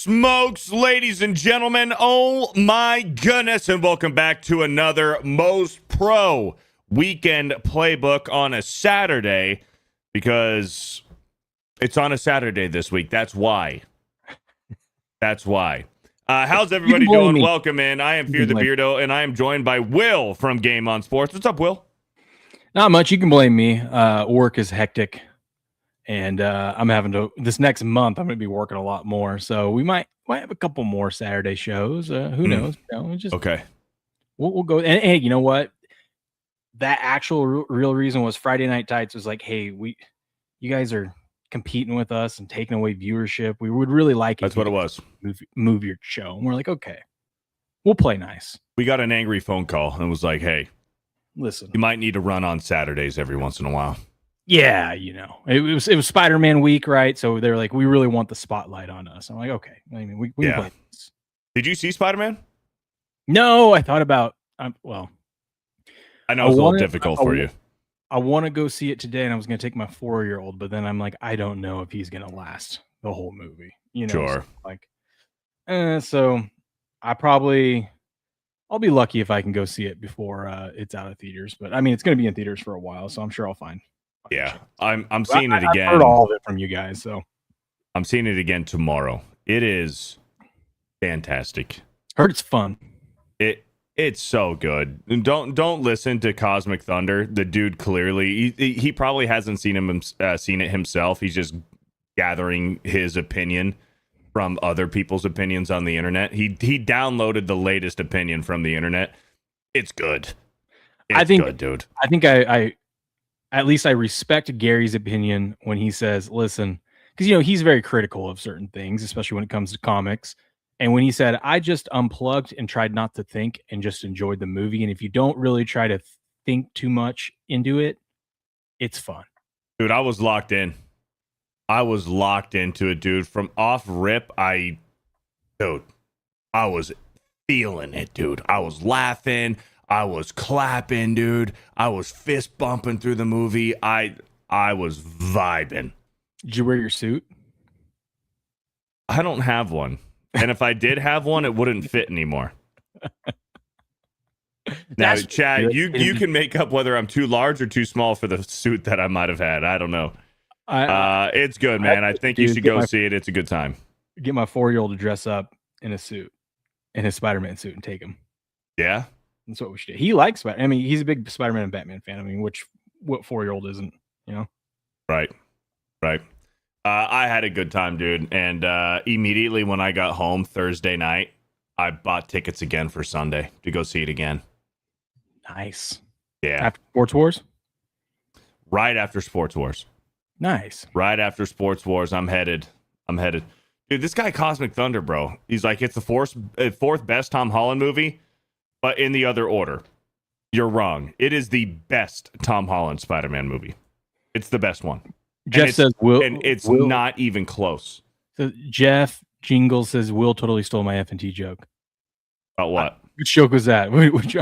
smokes, ladies and gentlemen. Oh my goodness. And welcome back to another Most Pro Weekend Playbook on a Saturday, because it's on a Saturday this week. That's why. How's everybody doing? Welcome in. I am Fear the Beardo, and I am joined by Will from Game On Sports. What's up, Will? Not much. You can blame me. Work is hectic. And I'm having to, this next month, I'm going to be working a lot more. So we might have a couple more Saturday shows. Who knows? You know, just, okay. We'll go. And hey, you know what? That actual real reason was Friday Night Tights was like, hey, you guys are competing with us and taking away viewership. We would really like it. That's what it was. Move your show. And we're like, okay, we'll play nice. We got an angry phone call and was like, hey, listen, you might need to run on Saturdays every once in a while. Yeah, you know, it was Spider-Man week, right? So they're like, we really want the spotlight on us. I'm like, okay. I mean, we can play this. Did you see Spider-Man? No, I thought about, well. I know it's a little difficult for you. I want to go see it today, and I was going to take my 4-year-old, but then I'm like, I don't know if he's going to last the whole movie. You know, sure. So I'll be lucky if I can go see it before it's out of theaters. But I mean, it's going to be in theaters for a while, so I'm sure I'll find. Yeah, I'm seeing it again. I've heard all of it from you guys, so I'm seeing it again tomorrow. It is fantastic. Heard it's fun. It's so good. Don't listen to Cosmic Thunder. The dude clearly he probably hasn't seen it himself. He's just gathering his opinion from other people's opinions on the internet. He downloaded the latest opinion from the internet. It's good. It's good, dude. I think I at least I respect Gary's opinion when he says, listen, because, you know, he's very critical of certain things, especially when it comes to comics. And when he said, I just unplugged and tried not to think and just enjoyed the movie. And if you don't really try to think too much into it, it's fun. Dude, I was locked in. I was locked into it, dude. From off rip, I was feeling it, dude. I was laughing. I was clapping, dude. I was fist bumping through the movie. I was vibing. Did you wear your suit? I don't have one. And if I did have one, it wouldn't fit anymore. Now, Chad, you can make up whether I'm too large or too small for the suit that I might have had. I don't know. It's good, man. I think you should go see it. It's a good time. Get my 4-year-old to dress up in a suit, in his Spider-Man suit, and take him. Yeah? That's what we should do. He likes Spider. I mean, he's a big Spider-Man and Batman fan. I mean, what 4-year-old isn't, you know? Right. I had a good time, dude. And immediately when I got home Thursday night, I bought tickets again for Sunday to go see it again. Nice. Yeah. After Sports Wars? Right after Sports Wars. Nice. Right after Sports Wars, I'm headed. Dude, this guy Cosmic Thunder, bro. He's like, it's the fourth best Tom Holland movie, but in the other order. You're wrong. It is the best Tom Holland Spider-Man movie. It's the best one. Jeff says Will, and it's not even close. So Jeff Jingle says Will totally stole my F&T joke. About what? Which joke was that?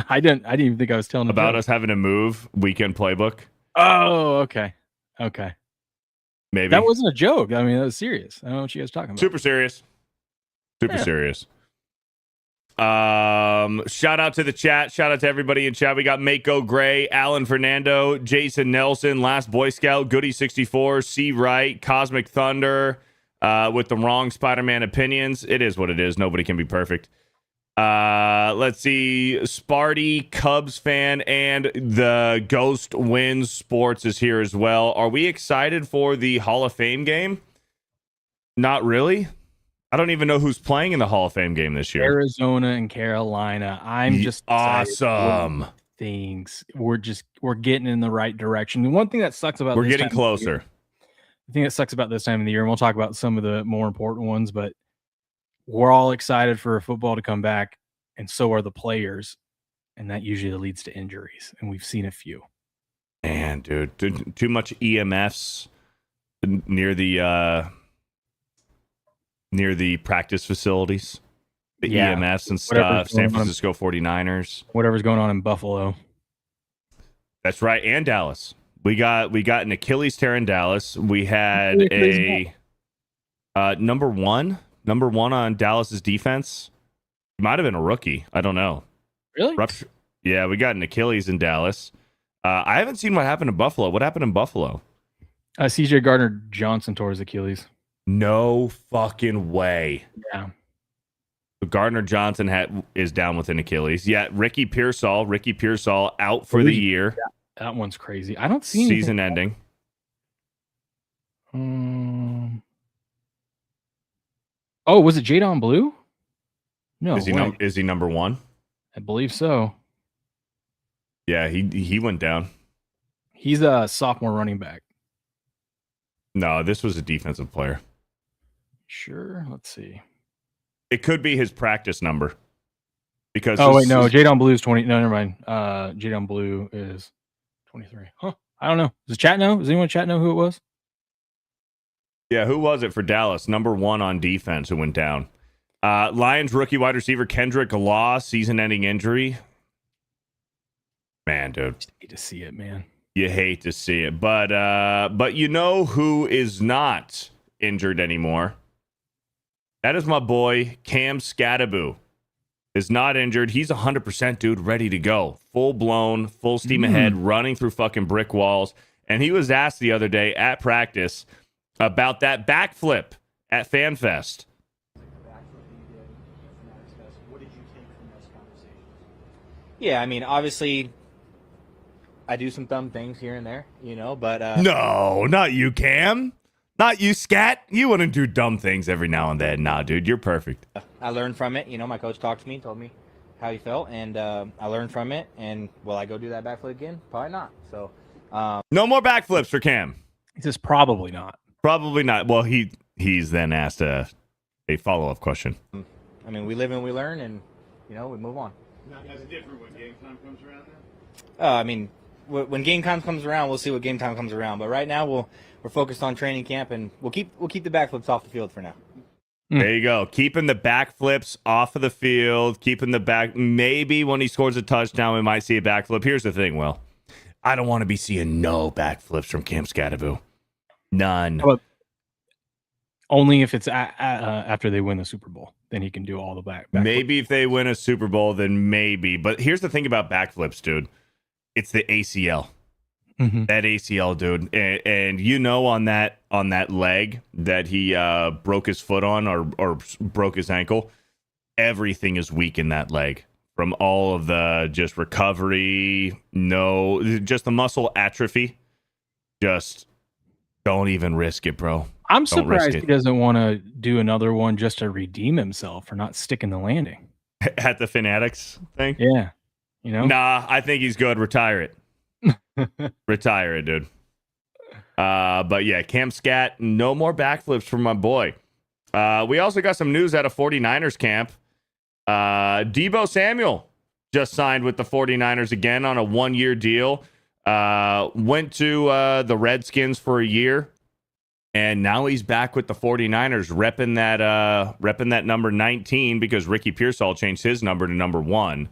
I didn't even think I was telling about us having to move Weekend Playbook. Oh, okay. Maybe that wasn't a joke. I mean, that was serious. I don't know what you guys are talking about. Super serious. Shout out to the chat. Shout out to everybody in chat. We got Mako Gray, Alan Fernando, Jason Nelson, Last Boy Scout, Goody64, C. Wright, Cosmic Thunder, with the wrong Spider-Man opinions. It is what it is. Nobody can be perfect. Let's see. Sparty, Cubs fan, and the Ghost Wins Sports is here as well. Are we excited for the Hall of Fame game? Not really. I don't even know who's playing in the Hall of Fame game this year. Arizona and Carolina. I'm just awesome. Things we're getting in the right direction. The one thing that sucks about we're getting closer. The thing that sucks about this time of the year, and we'll talk about some of the more important ones, but we're all excited for football to come back, and so are the players, and that usually leads to injuries, and we've seen a few. Man, dude, too much EMFs near the practice facilities, the EMFs and stuff. San Francisco 49ers. Whatever's going on in Buffalo. That's right, and Dallas. We got an Achilles tear in Dallas. We had a number one Number one on Dallas's defense. He might have been a rookie. I don't know. Really? Yeah, we got an Achilles in Dallas. I haven't seen what happened in Buffalo. What happened in Buffalo? CJ Gardner-Johnson tore his Achilles. No fucking way. Yeah. Gardner Johnson is down with an Achilles. Yeah, Ricky Pearsall out for the year. Yeah, that one's crazy. I don't see season ending. Oh, was it Jadon Blue? No. Is he number one? I believe so. Yeah, he went down. He's a sophomore running back. No, this was a defensive player. Sure. Let's see. It could be his practice number. Because Jadon Blue is 20. No, never mind. Jadon Blue is 23. Huh. I don't know. Does chat know? Does anyone in chat know who it was? Yeah, who was it for Dallas? Number one on defense who went down. Lions rookie wide receiver Kendrick Law, season-ending injury. Man, dude. Just hate to see it, man. You hate to see it. But you know who is not injured anymore? That is my boy, Cam Scattaboo. Is not injured. He's 100%, dude, ready to go. Full-blown, full steam ahead, running through fucking brick walls. And he was asked the other day at practice about that backflip at FanFest. Yeah, I mean, obviously, I do some dumb things here and there, but... No, not you, Cam. Not you, Scat. You wouldn't do dumb things every now and then. Nah, dude, you're perfect. I learned from it. My coach talked to me, told me how he felt, and I learned from it. And will I go do that backflip again? Probably not. So, no more backflips for Cam. He says probably not. Probably not. Well, he's then asked a follow-up question. I mean, we live and we learn, and, we move on. Now, is it different when game time comes around then? I mean, when game time comes around, we'll see what game time comes around. But right now, we're focused on training camp, and we'll keep the backflips off the field for now. There you go. Keeping the backflips off of the field, keeping the back. Maybe when he scores a touchdown, we might see a backflip. Here's the thing, Will. I don't want to be seeing no backflips from Cam Scattaboo. None. But only if it's after they win the Super Bowl. Then he can do all the back. Maybe if they win a Super Bowl, then maybe. But here's the thing about backflips, dude. It's the ACL. Mm-hmm. That ACL, dude. And on that leg that he broke his foot on or broke his ankle, everything is weak in that leg. From all of the just recovery, just the muscle atrophy. Just don't even risk it, bro. I'm surprised he doesn't want to do another one just to redeem himself for not sticking the landing. At the Fanatics thing? Yeah. Nah, I think he's good. Retire it. Retire it, dude. But yeah, Cam Scat, no more backflips from my boy. We also got some news out of 49ers camp. Deebo Samuel just signed with the 49ers again on a 1-year deal. Went to the Redskins for a year. And now he's back with the 49ers, repping that number 19 because Ricky Pearsall changed his number to number 1.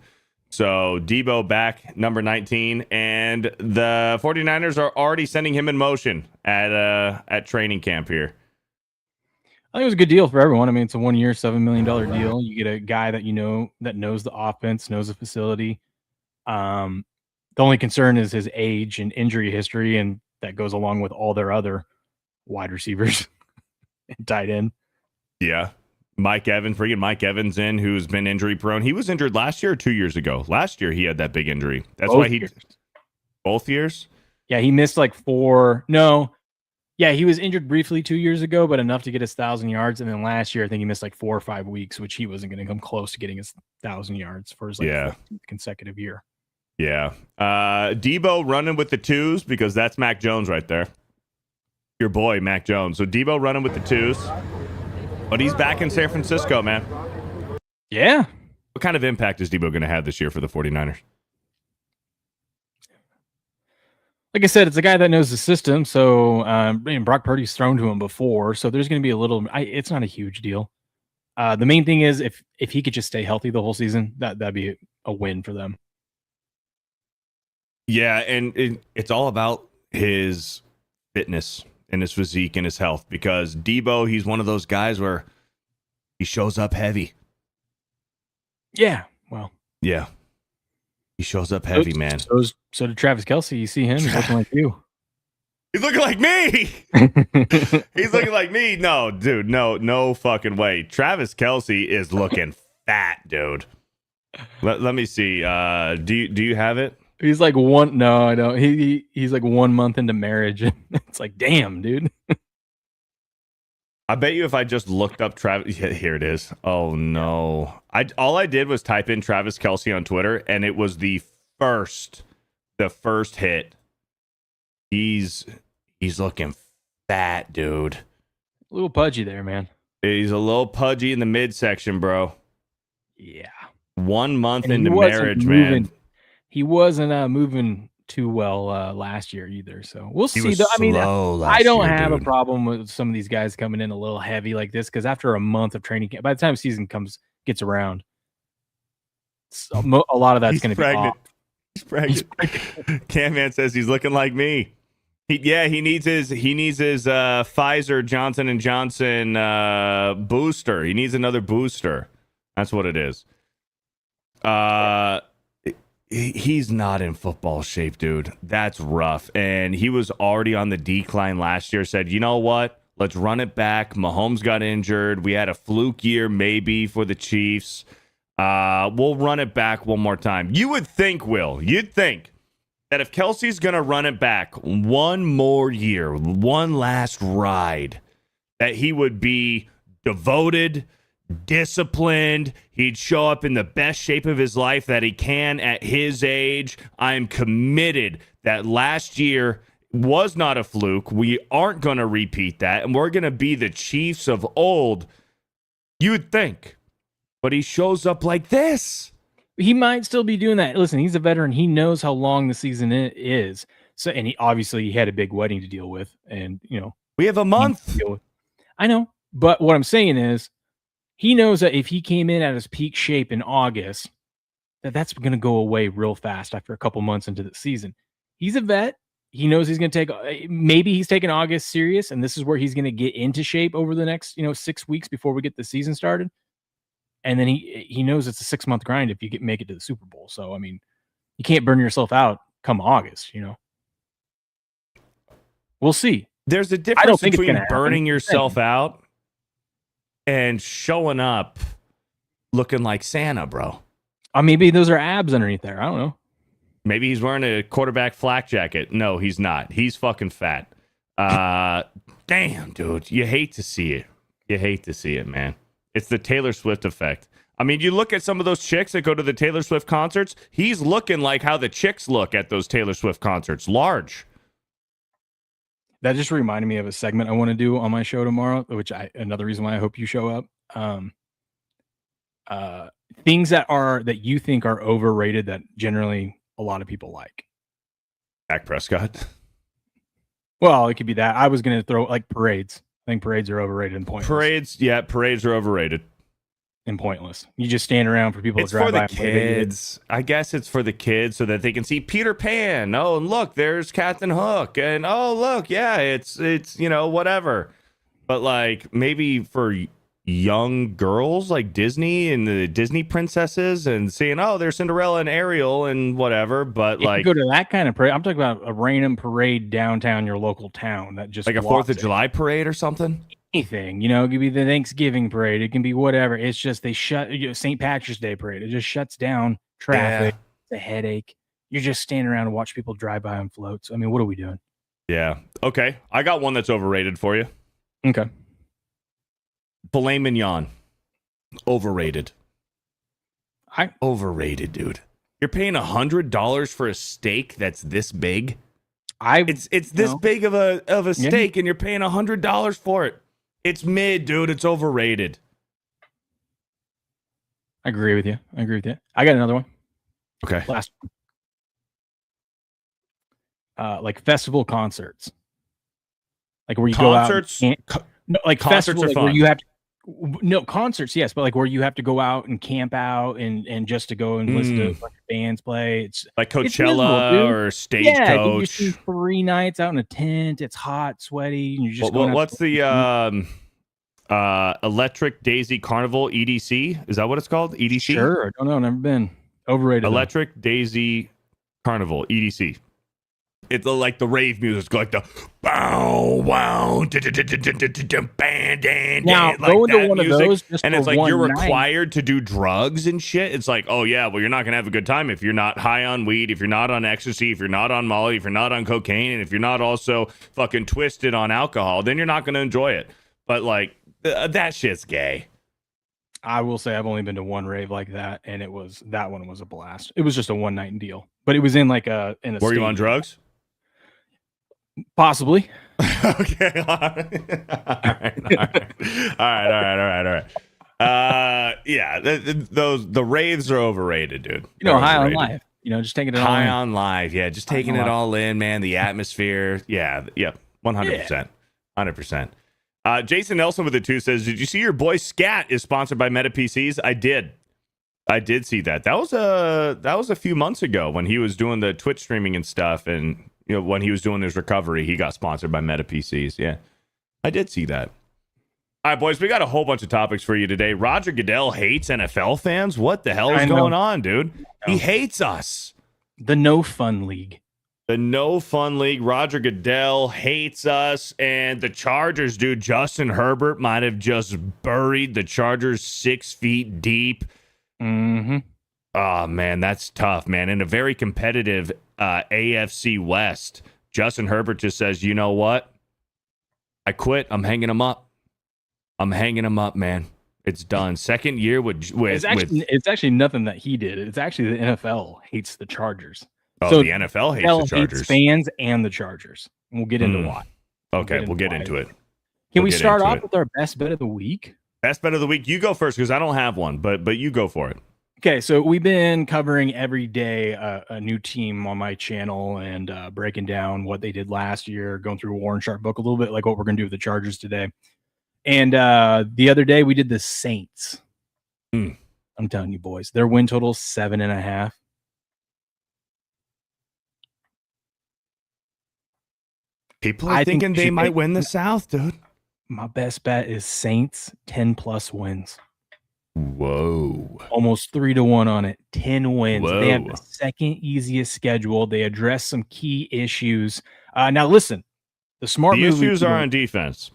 So Deebo back, number 19, and the 49ers are already sending him in motion at training camp here. I think it was a good deal for everyone. I mean, it's a 1-year, $7 million deal. You get a guy that that knows the offense, knows the facility. The only concern is his age and injury history, and that goes along with all their other wide receivers and tight end. Yeah. Mike Evans in, who's been injury prone. He was injured last year or 2 years ago. Last year he had that big injury. That's both why years. Both years? Yeah, he missed like 4. No. Yeah, he was injured briefly 2 years ago, but enough to get his 1,000 yards. And then last year, I think he missed like 4 or 5 weeks, which he wasn't going to come close to getting his 1,000 yards for his 14th consecutive year. Yeah. Deebo running with the 2s because that's Mac Jones right there. Your boy, Mac Jones. So Deebo running with the 2s. But he's back in San Francisco, man. Yeah. What kind of impact is Deebo going to have this year for the 49ers? Like I said, it's a guy that knows the system. So Brock Purdy's thrown to him before. So there's going to be a little... it's not a huge deal. The main thing is if he could just stay healthy the whole season, that'd be a win for them. Yeah, and it's all about his fitness and his physique and his health, because Deebo, he's one of those guys where He shows up heavy. Yeah. Well, Yeah. He shows up heavy, man. So did Travis Kelce. You see him? He's looking like you. He's looking like me. He's looking like me. No, dude. No fucking way. Travis Kelce is looking fat, dude. Let me see. Do you have it? He's like one. No, I don't. He's like 1 month into marriage. It's like, damn, dude. I bet you if I just looked up Travis, here it is. Oh no! All I did was type in Travis Kelce on Twitter, and it was the first hit. He's looking fat, dude. A little pudgy there, man. He's a little pudgy in the midsection, bro. Yeah. 1 month into marriage, man. He wasn't moving too well last year either. So we'll He see. was Though. I mean, slow I last don't year, have a dude. problem with some of these guys coming in a little heavy like this because after a month of training camp, by the time season gets around, a lot of that's going to be off. He's pregnant. Cam Man says he's looking like me. He needs his Pfizer Johnson & Johnson booster. He needs another booster. That's what it is. He's not in football shape, dude. That's rough. And he was already on the decline last year. Said, you know what? Let's run it back. Mahomes got injured. We had a fluke year maybe for the Chiefs. We'll run it back one more time. You'd think that if Kelsey's going to run it back one more year, one last ride, that he would be devoted, disciplined. He'd show up in the best shape of his life that he can at his age. I'm committed that last year was not a fluke. We aren't going to repeat that, and we're going to be the Chiefs of old. You'd think. But he shows up like this. He might still be doing that. Listen, he's a veteran. He knows how long the season is. So, and he obviously had a big wedding to deal with, and we have a month. I know, but what I'm saying is, he knows that if he came in at his peak shape in August, that's going to go away real fast after a couple months into the season. He's a vet. He knows he's going to take. Maybe he's taking August serious, and this is where he's going to get into shape over the next 6 weeks before we get the season started. And then he knows it's a 6-month grind if you make it to the Super Bowl. So, I mean, you can't burn yourself out come August, We'll see. There's a difference between burning yourself out and showing up looking like Santa, bro. Maybe those are abs underneath there. I don't know. Maybe he's wearing a quarterback flak jacket. No, he's not. He's fucking fat. Damn, dude. You hate to see it. You hate to see it, man. It's the Taylor Swift effect. I mean, you look at some of those chicks that go to the Taylor Swift concerts. He's looking like how the chicks look at those Taylor Swift concerts. Large. That just reminded me of a segment I want to do on my show tomorrow, another reason why I hope you show up. Things that you think are overrated that generally a lot of people like. Dak Prescott. Well, it could be that. I was going to throw like parades. I think parades are overrated and pointless. Parades are overrated. And pointless. You just stand around for people to drive by. It's for the kids. I guess it's for the kids so that they can see Peter Pan. Oh, and look, there's Captain Hook. And oh, look, yeah, it's whatever. But like maybe for young girls like Disney and the Disney princesses and seeing, oh, there's Cinderella and Ariel and whatever. But if you go to that kind of parade, I'm talking about a random parade downtown your local town that just like a 4th of July parade or something. Anything, it could be the Thanksgiving parade. It can be whatever. It's just they shut St. Patrick's Day parade. It just shuts down traffic. Yeah. It's a headache. You're just standing around and watch people drive by on floats. I mean, what are we doing? Yeah. Okay. I got one that's overrated for you. Okay. Filet mignon. Overrated. Overrated, dude. You're paying $100 for a steak that's this big. It's this big of a steak, and you're paying $100 for it. It's mid, dude. It's overrated. I agree with you. I got another one. Okay. Last one. Like festival concerts. Like where you go out. Like concerts festival, are like fun. Where you have to, no, concerts, yes, but like where you have to go out and camp out and just to go and listen to a bunch of bands play. It's like Coachella or Stagecoach. You 3 nights out in a tent. It's hot, sweaty, and you're just what's the Electric Daisy Carnival EDC. Is that what it's called? EDC? Sure. I don't know. Never been. Overrated. Electric Daisy Carnival EDC. It's like the rave music, like the bow wow, Now, like go into that one music. of those just And for it's like one you're night. required to do drugs and shit. It's like, oh yeah, well you're not gonna have a good time if you're not high on weed, if you're not on ecstasy, if you're not on Molly, if you're not on cocaine, and if you're not also fucking twisted on alcohol, then you're not gonna enjoy it. But like that shit's gay. I will say I've only been to one rave like that, and that one was a blast. It was just a one night deal, but it was in like a Were you on drugs? Possibly. Okay. All right. Yeah, the raves are overrated, dude. You know, high on life. You know, just taking it all High in. on life. Yeah, just taking it all in, man. The atmosphere. Yeah, 100%. 100%. Jason Nelson with the 2 says, did you see your boy Scat is sponsored by Meta PCs? I did see that. That was a few months ago when he was doing the Twitch streaming and stuff, and you know, when he was doing his recovery, he got sponsored by Meta PCs. Yeah, I did see that. All right, boys, we got a whole bunch of topics for you today. Roger Goodell hates NFL fans. What the hell is going on, dude? He hates us. The No Fun League. The No Fun League. Roger Goodell hates us. And the Chargers, dude, Justin Herbert might have just buried the Chargers 6 feet deep. Mm-hmm. Oh, man, that's tough, man. In a very competitive AFC West, Justin Herbert just says, you know what? I quit. I'm hanging him up. Man. It's done. Second year with It's actually nothing that he did. It's actually the NFL hates the Chargers. Oh, so the NFL hates the Chargers. Hates fans and the Chargers. And we'll get into why. Okay, we'll get into it. Can we start off with our best bet of the week? Best bet of the week. You go first because I don't have one, but you go for it. Okay, so we've been covering every day a new team on my channel and breaking down what they did last year, going through a Warren Sharp book a little bit, like what we're going to do with the Chargers today. And the other day we did the Saints. I'm telling you, boys, their win total 7.5. People are thinking they might win the South, dude. My best bet is Saints 10+ wins. Whoa. Almost 3-1 on it. 10 wins. Whoa. They have the second easiest schedule. They address some key issues. Now listen, the issues are on defense.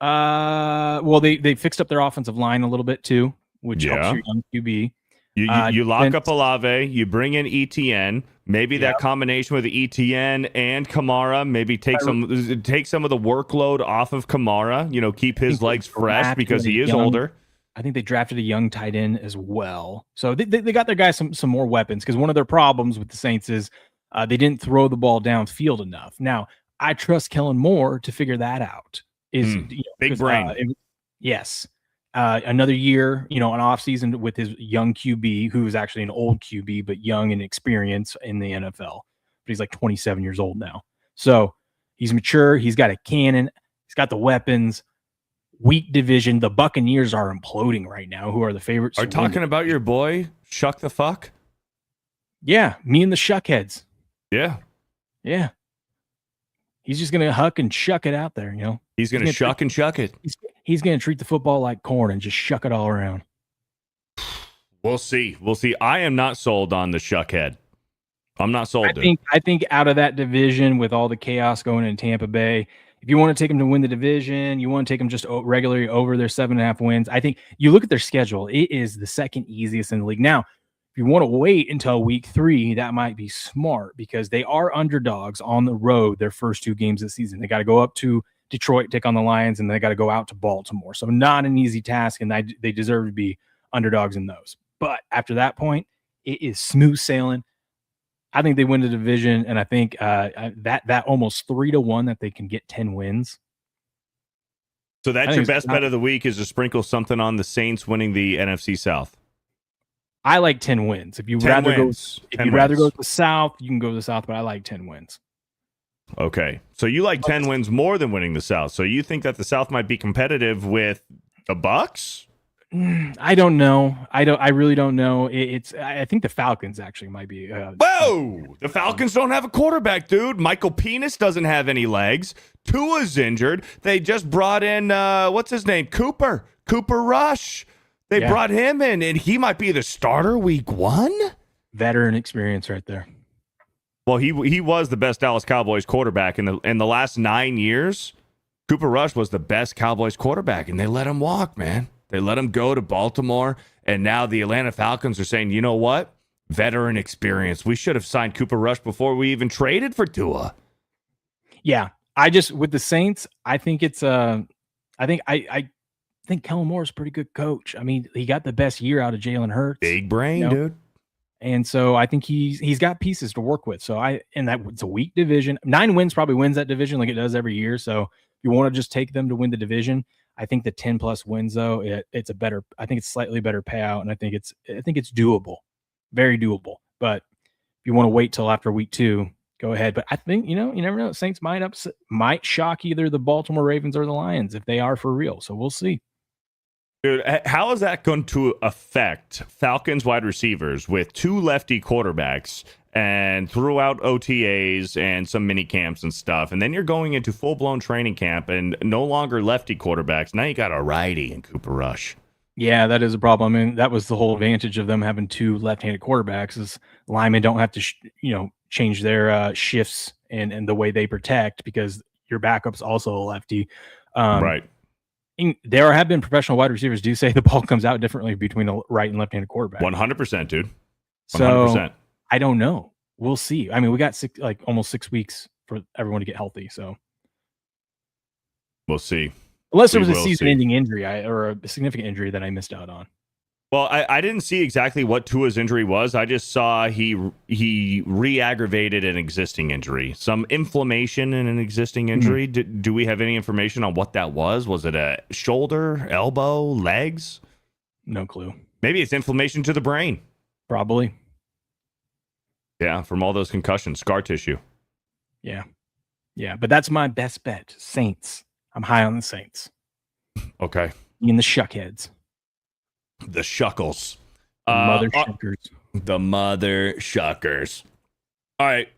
Well, they fixed up their offensive line a little bit too, which helps your young QB. You lock up Olave, you bring in ETN, maybe that combination with ETN and Kamara, maybe take some of the workload off of Kamara, you know, keep his legs fresh because he is older. I think they drafted a young tight end as well. So they got their guys some more weapons, because one of their problems with the Saints is they didn't throw the ball downfield enough. Now, I trust Kellen Moore to figure that out. Big brain. Yes. Another year, an off season with his young QB, who is actually an old QB, but young in experience in the NFL. But he's like 27 years old now. So he's mature. He's got a cannon. He's got the weapons. Weak division. The Buccaneers are imploding right now, who are the favorites. Are talking about your boy, Shuck the Fuck? Yeah, me and the Shuckheads. Yeah. Yeah. He's just going to huck and shuck it out there, He's going to shuck and shuck it. He's going to treat the football like corn and just shuck it all around. We'll see. I am not sold on the Shuckhead. I'm not sold. I think out of that division, with all the chaos going in Tampa Bay, if you want to take them to win the division, you want to take them just regularly over their 7.5 wins. I think you look at their schedule; it is the second easiest in the league. Now, if you want to wait until week 3, that might be smart, because they are underdogs on the road their first 2 games of the season. They got to go up to Detroit, take on the Lions, and they got to go out to Baltimore. So not an easy task, and they deserve to be underdogs in those. But after that point, it is smooth sailing. I think they win the division, and I think that almost 3-1 that they can get 10 wins. So that's your best bet of the week, is to sprinkle something on the Saints winning the NFC South. I like 10 wins. If you'd rather go to the South, you can go to the South, but I like 10 wins. Okay. So you like 10 wins more than winning the South. So you think that the South might be competitive with the Bucks? I don't know. I really don't know. I think the Falcons actually might be. Whoa! The Falcons don't have a quarterback, dude. Michael Penis doesn't have any legs. Tua's injured. They just brought in what's his name? Cooper Rush. They brought him in, and he might be the starter week 1. Veteran experience right there. Well, he was the best Dallas Cowboys quarterback in the last 9 years. Cooper Rush was the best Cowboys quarterback, and they let him walk, man. They let him go to Baltimore, and now the Atlanta Falcons are saying, you know what? Veteran experience. We should have signed Cooper Rush before we even traded for Tua. Yeah, with the Saints, I think it's I think Kellen Moore's a pretty good coach. I mean, he got the best year out of Jalen Hurts. Big brain, dude. And so I think he's got pieces to work with. So it's a weak division. 9 wins probably wins that division like it does every year. So if you want to just take them to win the division, I think the 10 plus wins though, it's slightly better payout, and I think it's doable, very doable. But if you want to wait till after week 2, go ahead. But I think, you never know. Saints might shock either the Baltimore Ravens or the Lions if they are for real. So we'll see. Dude, how is that going to affect Falcons wide receivers with 2 lefty quarterbacks and throughout OTAs and some mini camps and stuff? And then you're going into full-blown training camp and no longer lefty quarterbacks. Now you got a righty in Cooper Rush. Yeah, that is a problem. I mean, that was the whole advantage of them having 2 left-handed quarterbacks is linemen don't have to, change their shifts and the way they protect because your backup's also a lefty. Right. There have been professional wide receivers do say the ball comes out differently between a right and left-handed quarterback. 100%, dude. 100%. So I don't know. We'll see. I mean, we got almost 6 weeks for everyone to get healthy. So we'll see. Unless there was a season-ending injury or a significant injury that I missed out on. Well, I didn't see exactly what Tua's injury was. I just saw he re-aggravated an existing injury. Some inflammation in an existing injury. Mm-hmm. Do we have any information on what that was? Was it a shoulder, elbow, legs? No clue. Maybe it's inflammation to the brain. Probably. Yeah, from all those concussions, scar tissue. Yeah. Yeah, but that's my best bet. Saints. I'm high on the Saints. Okay. In the Shuckheads. The Shuckles. The mother shuckers. The mother shuckers. All right.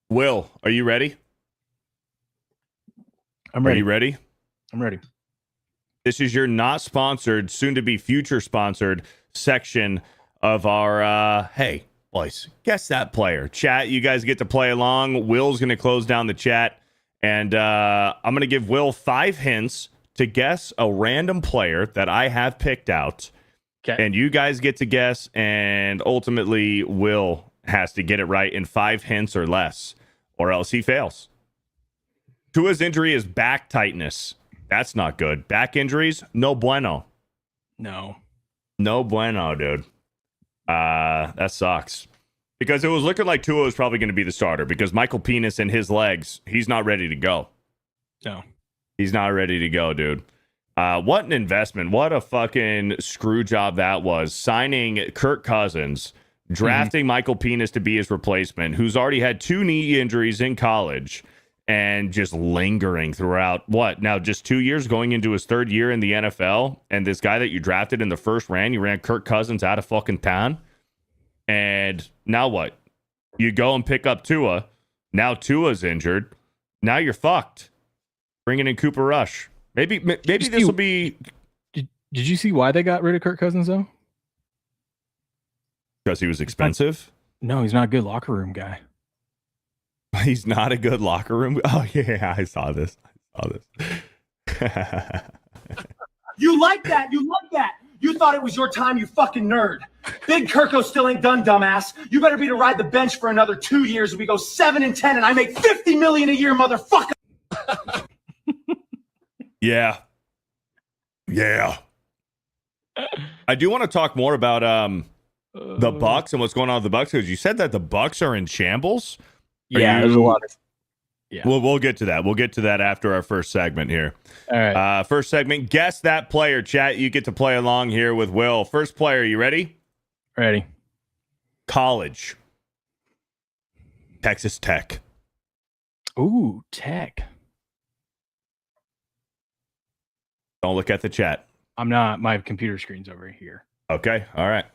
Will, are you ready? I'm ready. Are you ready? I'm ready. This is your not sponsored, soon to be future sponsored section of our, hey, boys, guess that player. Chat, you guys get to play along. Will's going to close down the chat. And I'm going to give Will 5 hints to guess a random player that I have picked out. Okay. And you guys get to guess, and ultimately Will has to get it right in 5 hints or less, or else he fails. Tua's injury is back tightness. That's not good. Back injuries, no bueno. No bueno, dude. That sucks. Because it was looking like Tua was probably going to be the starter because Michael Penis and his legs, he's not ready to go. No. He's not ready to go, dude. What an investment. What a fucking screw job that was. Signing Kirk Cousins, drafting Michael Penis to be his replacement, who's already had 2 knee injuries in college, and just lingering throughout, just 2 years going into his 3rd year in the NFL, and this guy that you drafted in the first round, you ran Kirk Cousins out of fucking town. And now what? You go and pick up Tua. Now Tua's injured. Now you're fucked. Bringing in Cooper Rush. Maybe this will be. Did you see why they got rid of Kirk Cousins though? Because he was expensive? No, he's not a good locker room guy. He's not a good locker room. Oh yeah, I saw this. You like that? You thought it was your time, you fucking nerd. Big Kirko still ain't done, dumbass. You better be to ride the bench for another 2 years. We go 7-10, and I make $50 million a year, motherfucker. Yeah. I do want to talk more about the Bucks and what's going on with the Bucks, because you said that the Bucks are in shambles. There's a lot of. Yeah. We'll get to that. We'll get to that after our first segment here. All right. First segment, guess that player. Chat, you get to play along here with Will. First player, you ready? Ready. College. Texas Tech. Ooh, Tech. Don't look at the chat. I'm not. My computer screen's over here. Okay. All right.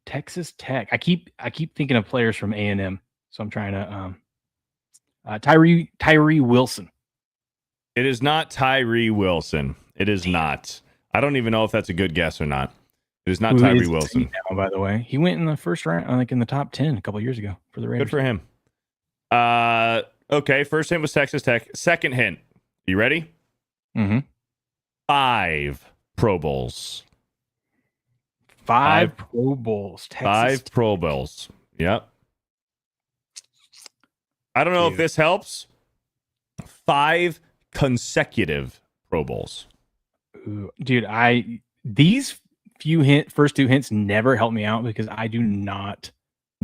Texas Tech. I keep thinking of players from A&M, so I'm trying to Tyree Wilson. It is not Tyree Wilson. It is not. I don't even know if that's a good guess or not. It is not Who Tyree is Wilson. now, by the way, he went in the first round, like in the top 10 a couple years ago for the Raiders. Good for him. Okay. First hint was Texas Tech. Second hint. You ready? Mm-hmm. 5 Pro Bowls. 5 Pro Bowls. Texas 5 Tech. Pro Bowls. Yep. I don't know if this helps. 5 consecutive Pro Bowls. Ooh, dude, these first 2 hints never help me out because I do not.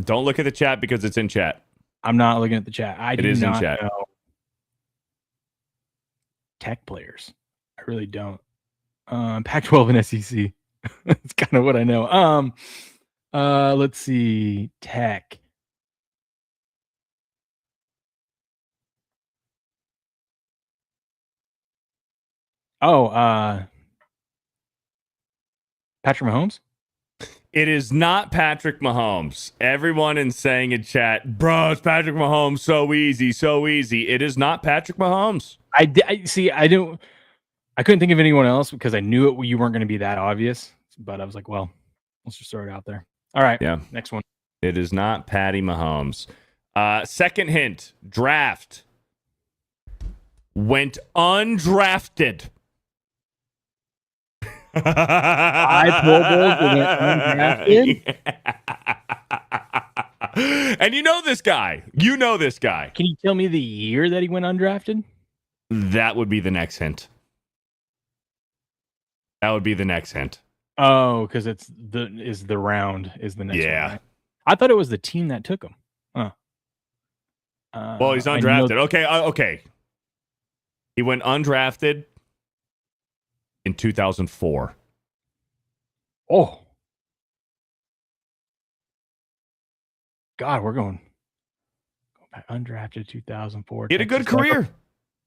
Don't look at the chat because it's in chat. I'm not looking at the chat. It is in chat. Know Tech players. I really don't. Pac-12 and SEC. That's kind of what I know. Let's see. Tech. Oh, Patrick Mahomes? It is not Patrick Mahomes. Everyone is saying in chat, bro, it's Patrick Mahomes. So easy, so easy. It is not Patrick Mahomes. I couldn't think of anyone else because I knew you weren't going to be that obvious. But I was like, well, let's just throw it out there. All right. Yeah. Next one. It is not Patty Mahomes. Second hint, draft. Went undrafted. 5 Pro Bowls and went undrafted? And you know this guy. You know this guy. Can you tell me the year that he went undrafted? That would be the next hint. That would be the next hint. Oh, because the round is the next one. Yeah. Right? I thought it was the team that took him. Huh. Well, he's undrafted. Okay. He went undrafted in 2004. Oh. God, we're going back undrafted 2004. He had a good career.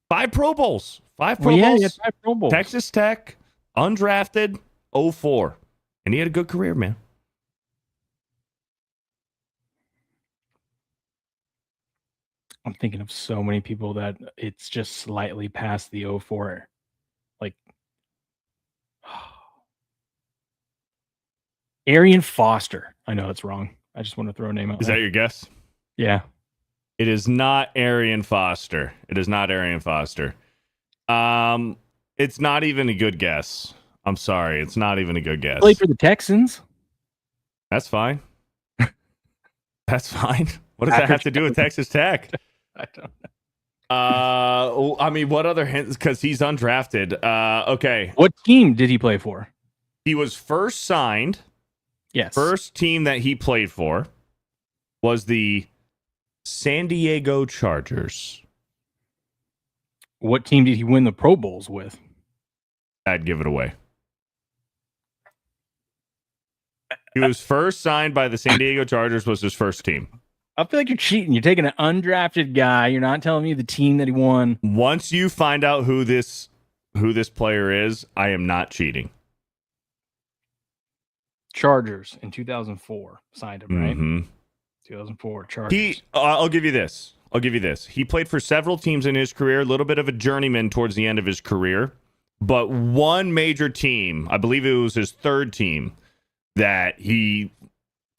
5 Pro Bowls. 5 Pro Bowls. Bowls. He had 5 Pro Bowls. Texas Tech, undrafted, 04. And he had a good career, man. I'm thinking of so many people that it's just slightly past the 04. Like, Arian Foster. I know it's wrong. I just want to throw a name out. Is there. that your guess? Yeah. It is not Arian Foster. It is not Arian Foster. It's not even a good guess. I'm sorry. It's not even a good guess. Played for the Texans. That's fine. That's fine. What does that have to do with Texas Tech? I don't know. I mean, what other hints? Because he's undrafted. Okay. What team did he play for? He was first signed. Yes. First team that he played for was the San Diego Chargers. What team did he win the Pro Bowls with? I'd give it away. He was first signed by the San Diego Chargers, was his first team. I feel like you're cheating. You're taking an undrafted guy. You're not telling me the team that he won. Once you find out who this player is, I am not cheating. Chargers in 2004 signed him, right? Mm-hmm. 2004 Chargers. I'll give you this. He played for several teams in his career, a little bit of a journeyman towards the end of his career. But one major team, I believe it was his third team, that he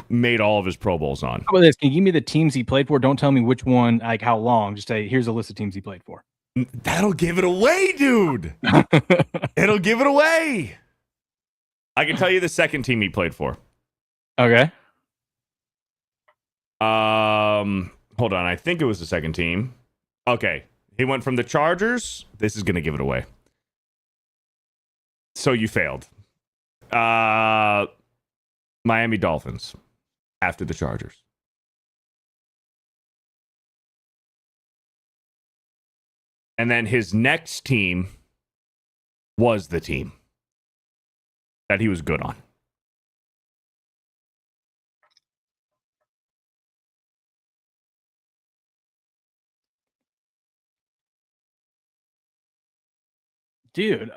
made all of his Pro Bowls on. How about this? Can you give me the teams he played for? Don't tell me which one, like how long. Just say, here's a list of teams he played for. That'll give it away, dude. It'll give it away. I can tell you the second team he played for. Okay. Hold on. I think it was the second team. Okay. He went from the Chargers. This is going to give it away. So you failed. Miami Dolphins after the Chargers. And then his next team was the team that he was good on. Dude,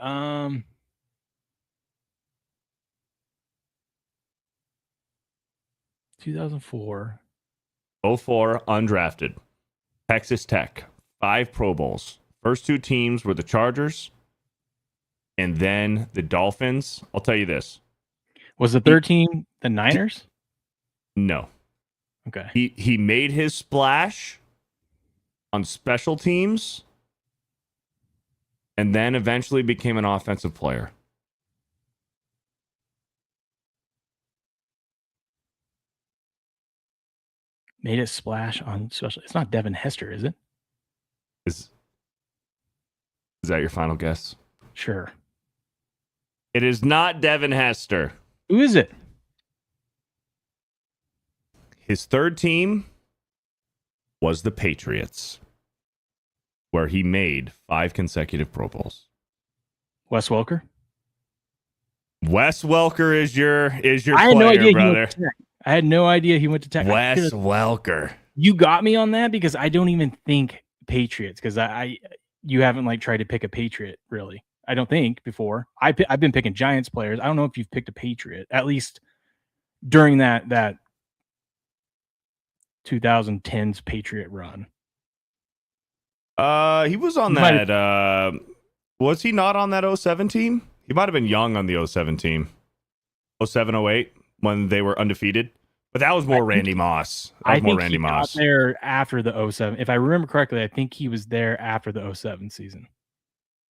2004. 04, undrafted. Texas Tech, 5 Pro Bowls. First 2 teams were the Chargers and then the Dolphins. I'll tell you this. Was the third team the Niners? No. Okay. He made his splash on special teams and then eventually became an offensive player. Made a splash on special. It's not Devin Hester, is it? Is that your final guess? Sure. It is not Devin Hester. Who is it? His third team was the Patriots, where he made 5 consecutive Pro Bowls. Wes Welker? Wes Welker is your I had player, no idea brother. he went to Tech. I had no idea he went to Tech. Wes Welker. You got me on that because I don't even think Patriots because you haven't like tried to pick a Patriot really. I don't think before. I've been picking Giants players. I don't know if you've picked a Patriot at least during that 2010s Patriot run. He was on that. Was he not on that 07 team? He might have been young on the 07 team. 07, 08 when they were undefeated. But that was more Randy Moss. That was more Randy Moss. Got there after the 07. If I remember correctly, I think he was there after the 07 season.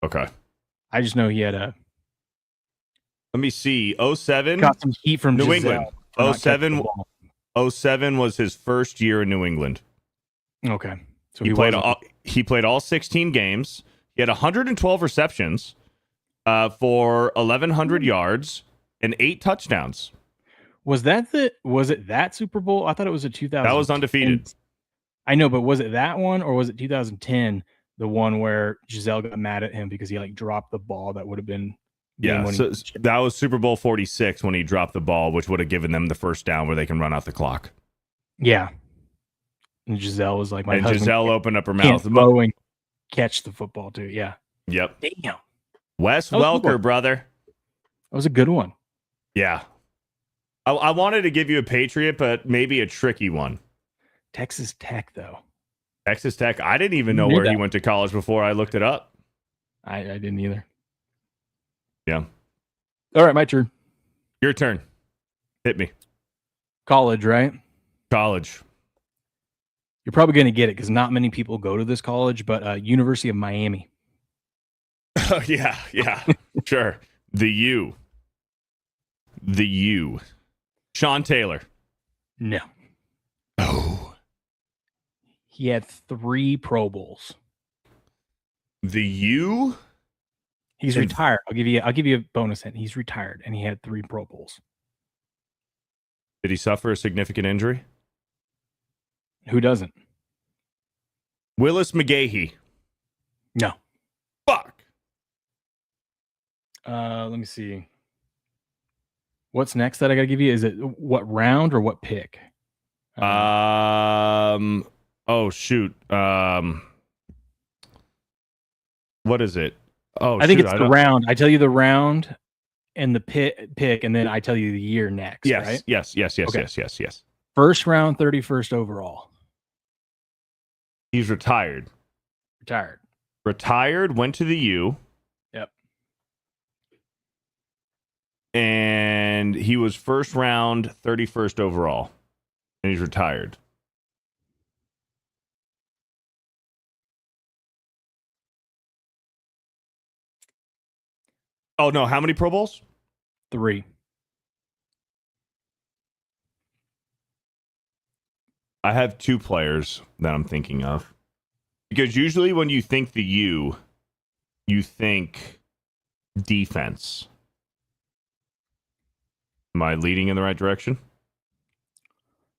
Okay. I just know he had a. Let me see. 07. Got some heat from New Giselle England. for not 07 was his first year in New England. Okay. So he played all 16 games. He had 112 receptions for 1,100 yards and 8 touchdowns. Was it that Super Bowl? I thought it was a 2000. That was undefeated. I know, but was it that one or was it 2010? The one where Giselle got mad at him because he like dropped the ball that would have been. Yeah, so that was Super Bowl 46 when he dropped the ball, which would have given them the first down where they can run out the clock. Yeah. And Giselle was like, and Giselle opened up her mouth. Throw and catch the football too. Yeah. Yep. Damn. Wes Welker, brother. That was a good one. Yeah. I wanted to give you a Patriot, but maybe a tricky one. Texas Tech, though. Texas Tech. I didn't even know where he went to college before I looked it up. I didn't either. Yeah. All right, my turn. Your turn. Hit me. College, right? College. You're probably going to get it because not many people go to this college, but University of Miami. Yeah, sure. The U. Sean Taylor. No. Oh. He had 3 Pro Bowls. The U? He's retired. I'll give you a bonus hint. He's retired and he had 3 Pro Bowls. Did he suffer a significant injury? Who doesn't? Willis McGahee. No. Fuck. Let me see. What's next that I got to give you? Is it what round or what pick? Oh shoot. What is it? Oh, I think it's the round. I tell you the round and the pick, and then I tell you the year next. Yes, right? yes. Okay. Yes. First round, 31st overall. He's retired. Retired, went to the U. Yep. And he was first round, 31st overall. And he's retired. Oh, no. How many Pro Bowls? 3. I have 2 players that I'm thinking of. Because usually when you think the U, you think defense. Am I leading in the right direction?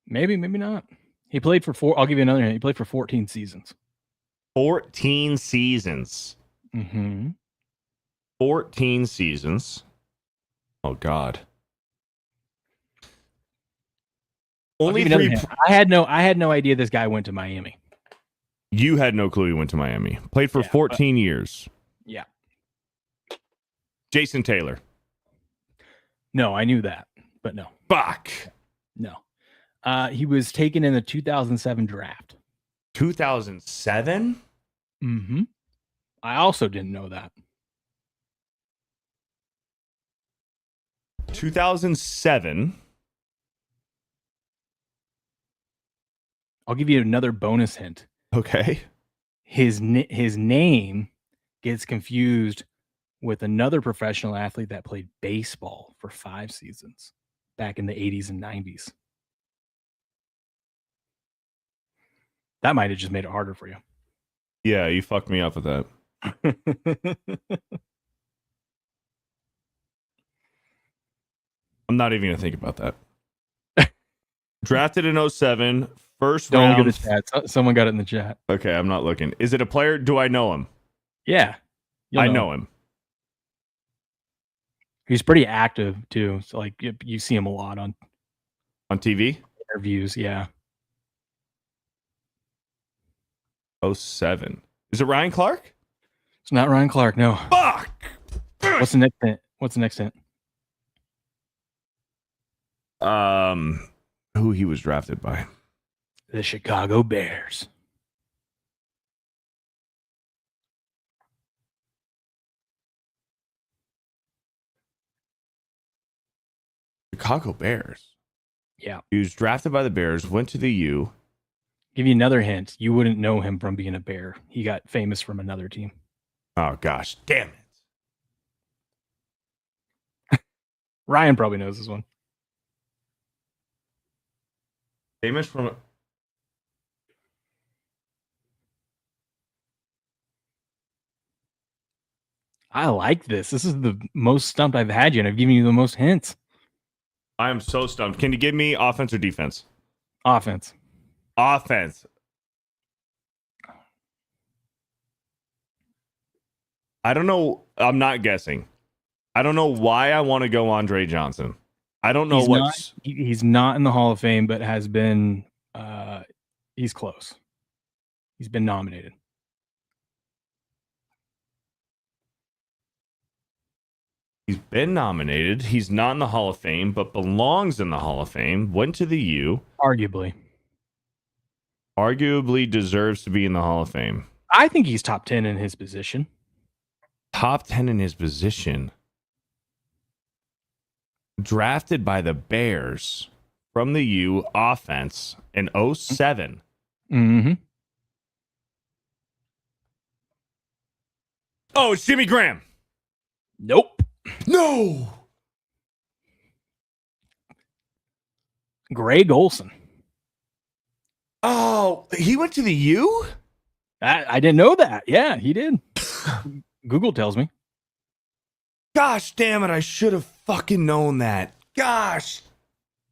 Maybe not. He played for 4. I'll give you another hint. He played for 14 seasons. 14 seasons. Mm-hmm. 14 seasons. Oh, God. Only 3. I had no idea this guy went to Miami. You had no clue he went to Miami. Played for 14 years. Yeah. Jason Taylor. No, I knew that, but no. Fuck. No. He was taken in the 2007 draft. 2007? Mm-hmm. I also didn't know that. 2007. I'll give you another bonus hint. Okay. His name gets confused with another professional athlete that played baseball for 5 seasons back in the 80s and 90s. That might have just made it harder for you. Yeah, you fucked me up with that. I'm not even going to think about that. Drafted in 07, first Don't round. look at the chat. Someone got it in the chat. Okay, I'm not looking. Is it a player? Do I know him? Yeah. I know him. He's pretty active too. So like you see him a lot on TV? interviews. Yeah. 07. Is it Ryan Clark? It's not Ryan Clark. No. Fuck! What's the next hint? What's the next hint? Who he was drafted by. The Chicago Bears. Chicago Bears. Yeah. He was drafted by the Bears, went to the U. Give you another hint. You wouldn't know him from being a Bear. He got famous from another team. Oh, gosh. Damn it. Ryan probably knows this one. Famous from... I like this. This is the most stumped I've had you, and I've given you the most hints. I am so stumped. Can you give me offense or defense? Offense. Offense. I don't know. I'm not guessing. I don't know why I want to go Andre Johnson. I don't know what's... He's not in the Hall of Fame, but has been... he's close. He's been nominated. He's been nominated. He's not in the Hall of Fame, but belongs in the Hall of Fame. Went to the U. Arguably deserves to be in the Hall of Fame. I think he's top 10 in his position. Top 10 in his position. Drafted by the Bears from the U, offense in 07. Mm-hmm. Oh, it's Jimmy Graham. Nope. No. Greg Olson. Oh, he went to the U? I didn't know that. Yeah, he did. Google tells me. Gosh damn it, I should have fucking known that. Gosh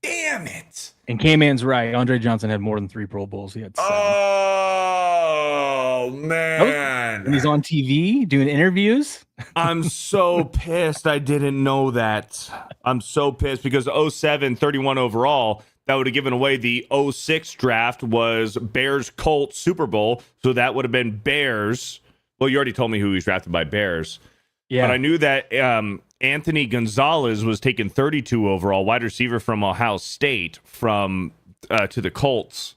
damn it. And K-Man's right. Andre Johnson had more than 3 Pro Bowls. He had 7. Oh, man. And he's on TV doing interviews. I'm so pissed I didn't know that. I'm so pissed because 07, 31 overall, that would have given away the 06 draft was Bears-Colts Super Bowl. So that would have been Bears. Well, you already told me who he was drafted by Bears. Yeah. But I knew that Anthony Gonzalez was taken 32 overall, wide receiver from Ohio State to the Colts.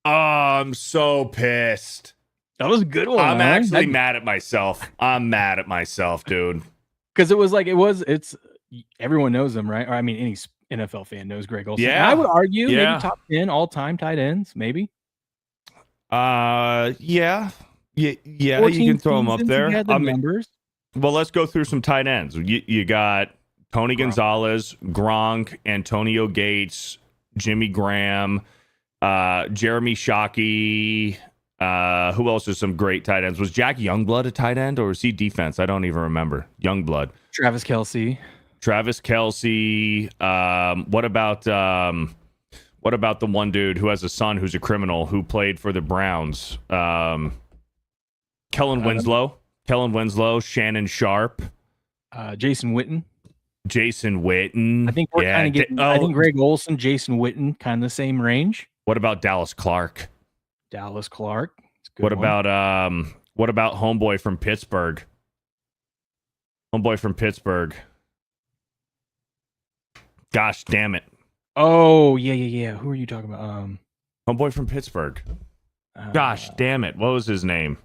Oh, I'm so pissed. That was a good one. I'm actually mad at myself. I'm mad at myself, dude. Because it's everyone knows him, right? Or I mean, any NFL fan knows Greg Olson. Yeah. And I would argue Yeah. maybe top 10 all-time tight ends, maybe. Yeah. Yeah, you can throw him up there. Numbers. Well, let's go through some tight ends. You got Tony Gonzalez, Gronk, Antonio Gates, Jimmy Graham, Jeremy Shockey. Who else is some great tight ends? Was Jack Youngblood a tight end or was he defense? I don't even remember. Youngblood. Travis Kelce. What about the one dude who has a son who's a criminal who played for the Browns? Kellen Winslow. Shannon Sharp. Jason Witten. I think we're kind of getting. I think Greg Olson, Jason Witten, kind of the same range. What about Dallas Clark? What about homeboy from Pittsburgh? Homeboy from Pittsburgh. Gosh damn it. Oh, yeah. Who are you talking about? Homeboy from Pittsburgh. Gosh damn it. What was his name?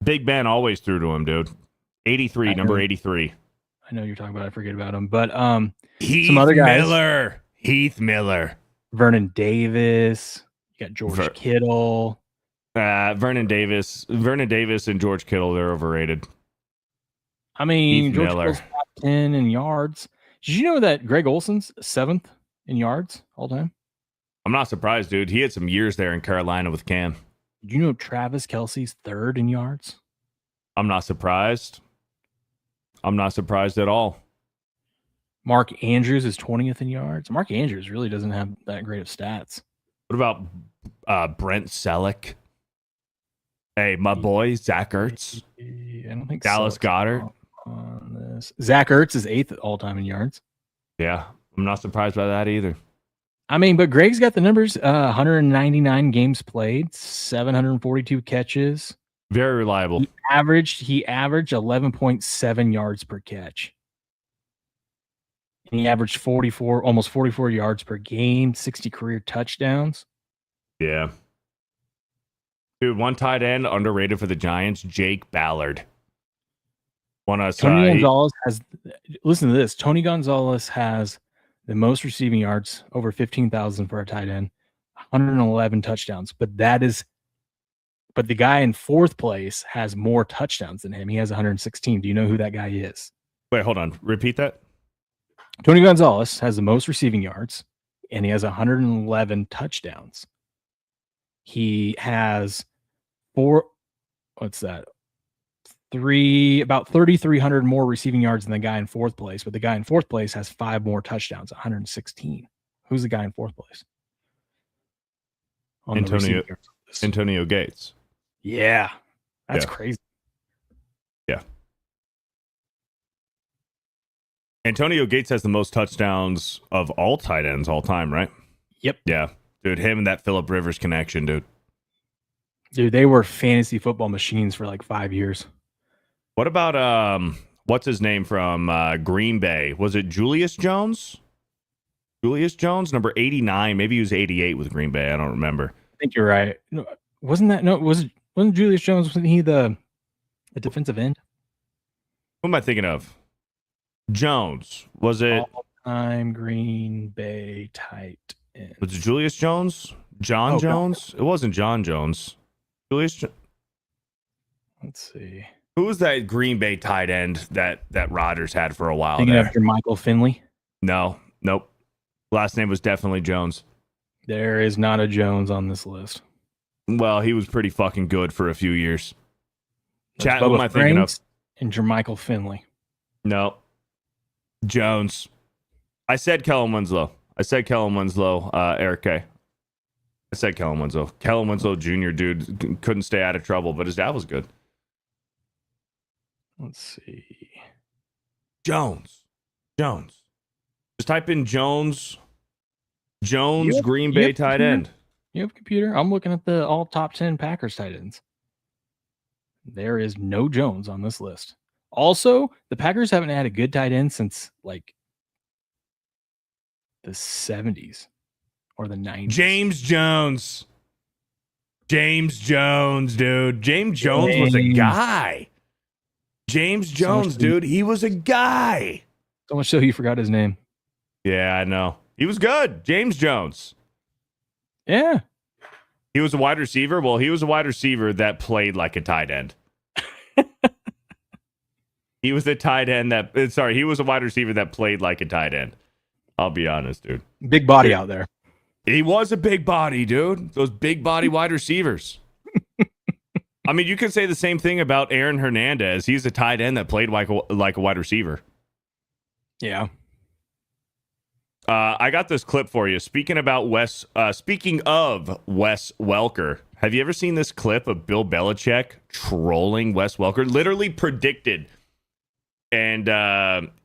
Big Ben always threw to him, dude. 83, number 83. I know you're talking about. I forget about him. But Heath some other guys. Heath Miller. Vernon Davis. You got George Kittle. Vernon Davis and George Kittle, they're overrated. I mean, Heath George Miller. Kittle's top 10 in yards. Did you know that Greg Olson's 7th in yards all time? I'm not surprised, dude. He had some years there in Carolina with Cam. Did you know Travis Kelce's 3rd in yards? I'm not surprised. I'm not surprised at all. Mark Andrews is 20th in yards. Mark Andrews really doesn't have that great of stats. What about Brent Selleck? Hey, my boy, Zach Ertz. I don't think Dallas Selleck's Goedert. on this. Zach Ertz is 8th all time in yards. Yeah, I'm not surprised by that either. I mean, but Greg's got the numbers. 199 games played, 742 catches. Very reliable. He averaged 11.7 yards per catch. And he averaged almost 44 yards per game, 60 career touchdowns. Yeah. Dude, one tight end underrated for the Giants, Jake Ballard. Tony Gonzalez has, listen to this. Tony Gonzalez has the most receiving yards, over 15,000 for a tight end, 111 touchdowns. But the guy in 4th place has more touchdowns than him. He has 116. Do you know who that guy is? Wait, hold on. Repeat that. Tony Gonzalez has the most receiving yards, and he has 111 touchdowns. He has about 3,300 more receiving yards than the guy in 4th place, but the guy in 4th place has 5 more touchdowns, 116. Who's the guy in 4th place? Antonio Gates. Yeah. That's crazy. Yeah. Antonio Gates has the most touchdowns of all tight ends all time, right? Yep. Yeah. Dude, him and that Phillip Rivers connection, dude. Dude, they were fantasy football machines for like 5 years. What about what's his name from Green Bay? Was it Julius Jones? Julius Jones, number 89. Maybe he was 88 with Green Bay. I don't remember. I think you're right. No, wasn't Julius Jones, wasn't he the defensive end? Who am I thinking of? Jones. Was it all-time Green Bay tight end? Was it Julius Jones? John Jones? It wasn't John Jones. Let's see. Who was that Green Bay tight end that Rodgers had for a while? Thinking after Michael Finley? No, nope. Last name was definitely Jones. There is not a Jones on this list. Well, he was pretty fucking good for a few years. Chat, who am I thinking of? And Jermichael Finley. No. Jones. I said Kellen Winslow. Eric K. I said Kellen Winslow. Kellen Winslow Jr., dude, couldn't stay out of trouble, but his dad was good. Let's see. Jones. Just type in Jones, Green Bay tight end. You have a computer? I'm looking at the all top 10 Packers tight ends. There is no Jones on this list. Also, the Packers haven't had a good tight end since like the 70s or the 90s. James Jones, dude. James Jones was a guy. Dude. He was a guy. So much so you forgot his name. Yeah, I know. He was good. James Jones. Yeah. He was a wide receiver. Well, he was a wide receiver that played like a tight end. He was a wide receiver that played like a tight end. I'll be honest, dude. Big body out there. He was a big body, dude. Those big body wide receivers. I mean, you could say the same thing about Aaron Hernandez. He's a tight end that played like a wide receiver. Yeah. I got this clip for you. Speaking of Wes Welker, have you ever seen this clip of Bill Belichick trolling Wes Welker? Literally predicted. And,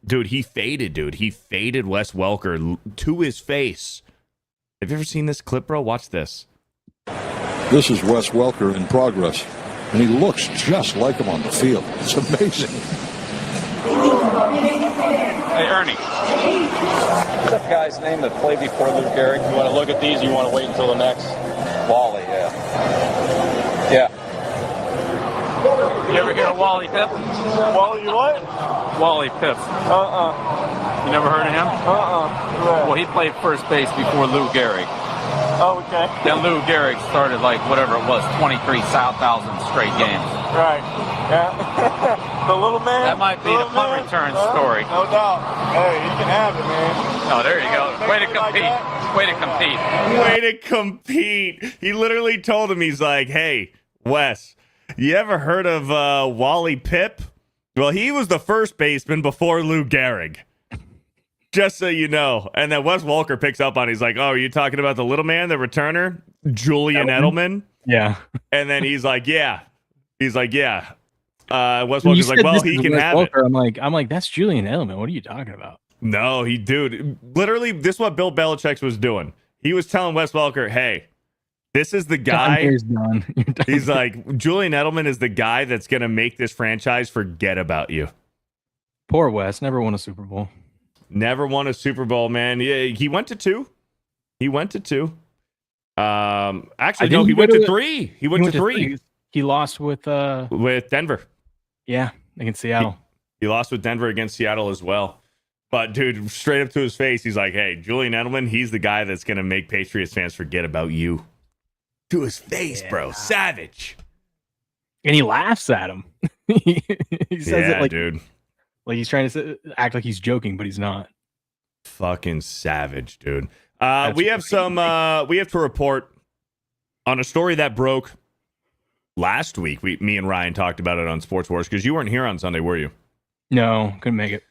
dude, he faded Wes Welker to his face. Have you ever seen this clip, bro? Watch this. This is Wes Welker in progress, and he looks just like him on the field. It's amazing. attorney. What's that guy's name that played before Lou Gehrig? You want to look at these or you want to wait until the next? Wally, yeah. Yeah. You ever hear of Wally Pipp? Wally what? Wally Pipp. You never heard of him? Yeah. Well, he played first base before Lou Gehrig. Oh, okay. Then Lou Gehrig started like whatever it was, 23,000 straight games. Right. Yeah. The little man. That might be the punt return story. No doubt. Hey, you can have it, man. Oh, there you go. Way to compete. Way to compete. Way to compete. He literally told him, he's like, hey, Wes, you ever heard of Wally Pipp? Well, he was the first baseman before Lou Gehrig. Just so you know. And then Wes Walker picks up on it. He's like, oh, are you talking about the little man, the returner? Julian Edelman? Yeah. And then he's like, yeah. He's like, yeah. Wes Walker's like, well, he can have it. I'm like, that's Julian Edelman. What are you talking about? No, dude, literally, this is what Bill Belichick was doing. He was telling Wes Welker, hey, this is the guy. He's like, Julian Edelman is the guy that's going to make this franchise forget about you. Poor Wes, never won a Super Bowl. Never won a Super Bowl, man. Yeah, he went to 2. He went to 2. Actually, no, he went to 3. He went to 3. He lost with Denver. Yeah, against Seattle. He lost with Denver against Seattle as well. But, dude, straight up to his face, he's like, hey, Julian Edelman, he's the guy that's going to make Patriots fans forget about you. To his face, bro. Savage. And he laughs at him. He says it like, dude. Like he's trying to act like he's joking, but he's not. Fucking savage, dude. We have to report on a story that broke last week. Me and Ryan talked about it on Sports Wars because you weren't here on Sunday, were you? No, couldn't make it.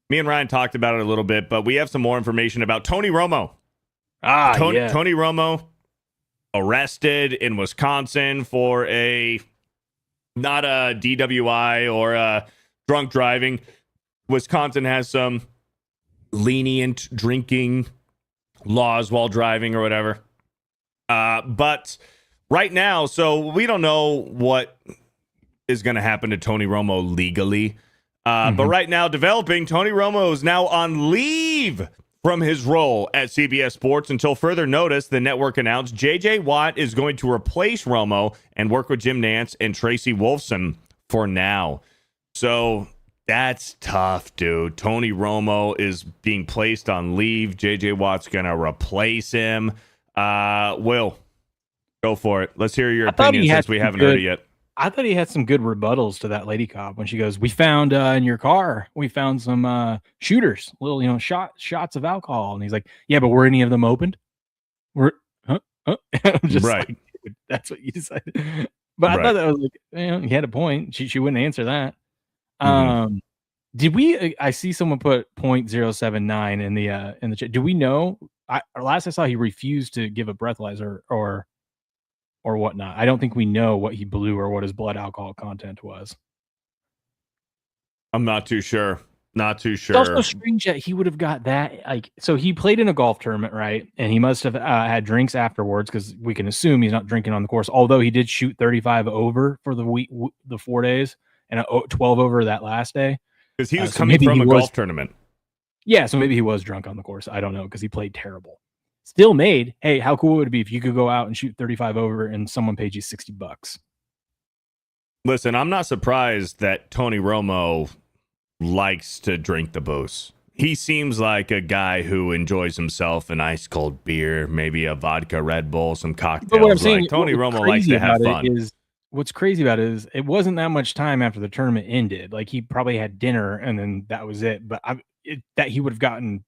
Me and Ryan talked about it a little bit, but we have some more information about Tony Romo. Tony Romo arrested in Wisconsin for not a DWI or a drunk driving. Wisconsin has some lenient drinking laws while driving or whatever. But right now, so we don't know what is going to happen to Tony Romo legally. But right now, developing, Tony Romo is now on leave from his role at CBS Sports until further notice. The network announced J.J. Watt is going to replace Romo and work with Jim Nantz and Tracy Wolfson for now. So that's tough, dude. Tony Romo is being placed on leave. J.J. Watt's going to replace him. Will, go for it. Let's hear your opinion since we haven't heard it yet. I thought he had some good rebuttals to that lady cop when she goes, we found in your car, we found some shooters, little, shots of alcohol. And he's like, yeah, but were any of them opened? I'm just right. Like, that's what you decided. But I thought that was like, he had a point. She wouldn't answer that. Did we, I see someone put 0.079 in the chat. Do we know, last I saw, he refused to give a breathalyzer or whatnot. I don't think we know what he blew or what his blood alcohol content was. I'm not too sure. It's also strange that he would have got that. So he played in a golf tournament, right? And he must have had drinks afterwards because we can assume he's not drinking on the course. Although he did shoot 35 over for the week, the 4 days, and 12 over that last day. Because he was coming from a golf tournament. Yeah, so maybe he was drunk on the course. I don't know because he played terrible. Still made. Hey, how cool would it be if you could go out and shoot 35 over and someone paid you $60? Listen, I'm not surprised that Tony Romo likes to drink the booze. He seems like a guy who enjoys himself an ice cold beer, maybe a vodka Red Bull, some cocktails. But what I'm saying, Tony Romo likes to have fun. What's crazy about it is it wasn't that much time after the tournament ended. Like he probably had dinner and then that was it. But that he would have gotten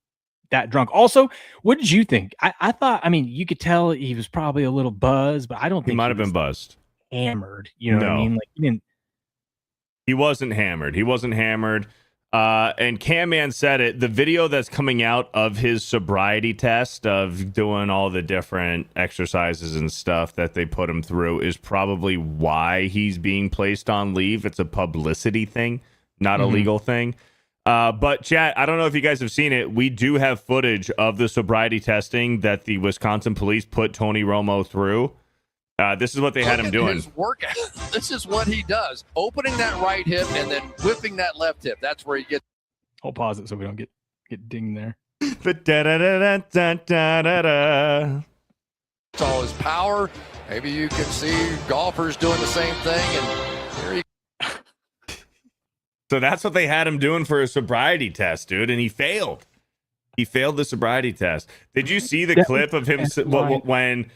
that drunk. Also, what did you think? I thought, you could tell he was probably a little buzzed, but I don't think he might have been buzzed. Hammered. You know what I mean? Like he wasn't hammered. And Cam Man said it. The video that's coming out of his sobriety test of doing all the different exercises and stuff that they put him through is probably why he's being placed on leave. It's a publicity thing, not a legal thing. But chat, I don't know if you guys have seen it. We do have footage of the sobriety testing that the Wisconsin police put Tony Romo through. This is what they had him doing. His workout. This is what he does. Opening that right hip and then whipping that left hip. That's where he gets. I'll pause it so we don't get Get dinged there. The da-da-da-da-da-da-da. It's all his power. Maybe you can see golfers doing the same thing. And here he So that's what they had him doing for a sobriety test, dude, and he failed. He failed the sobriety test. Did you see the clip of him when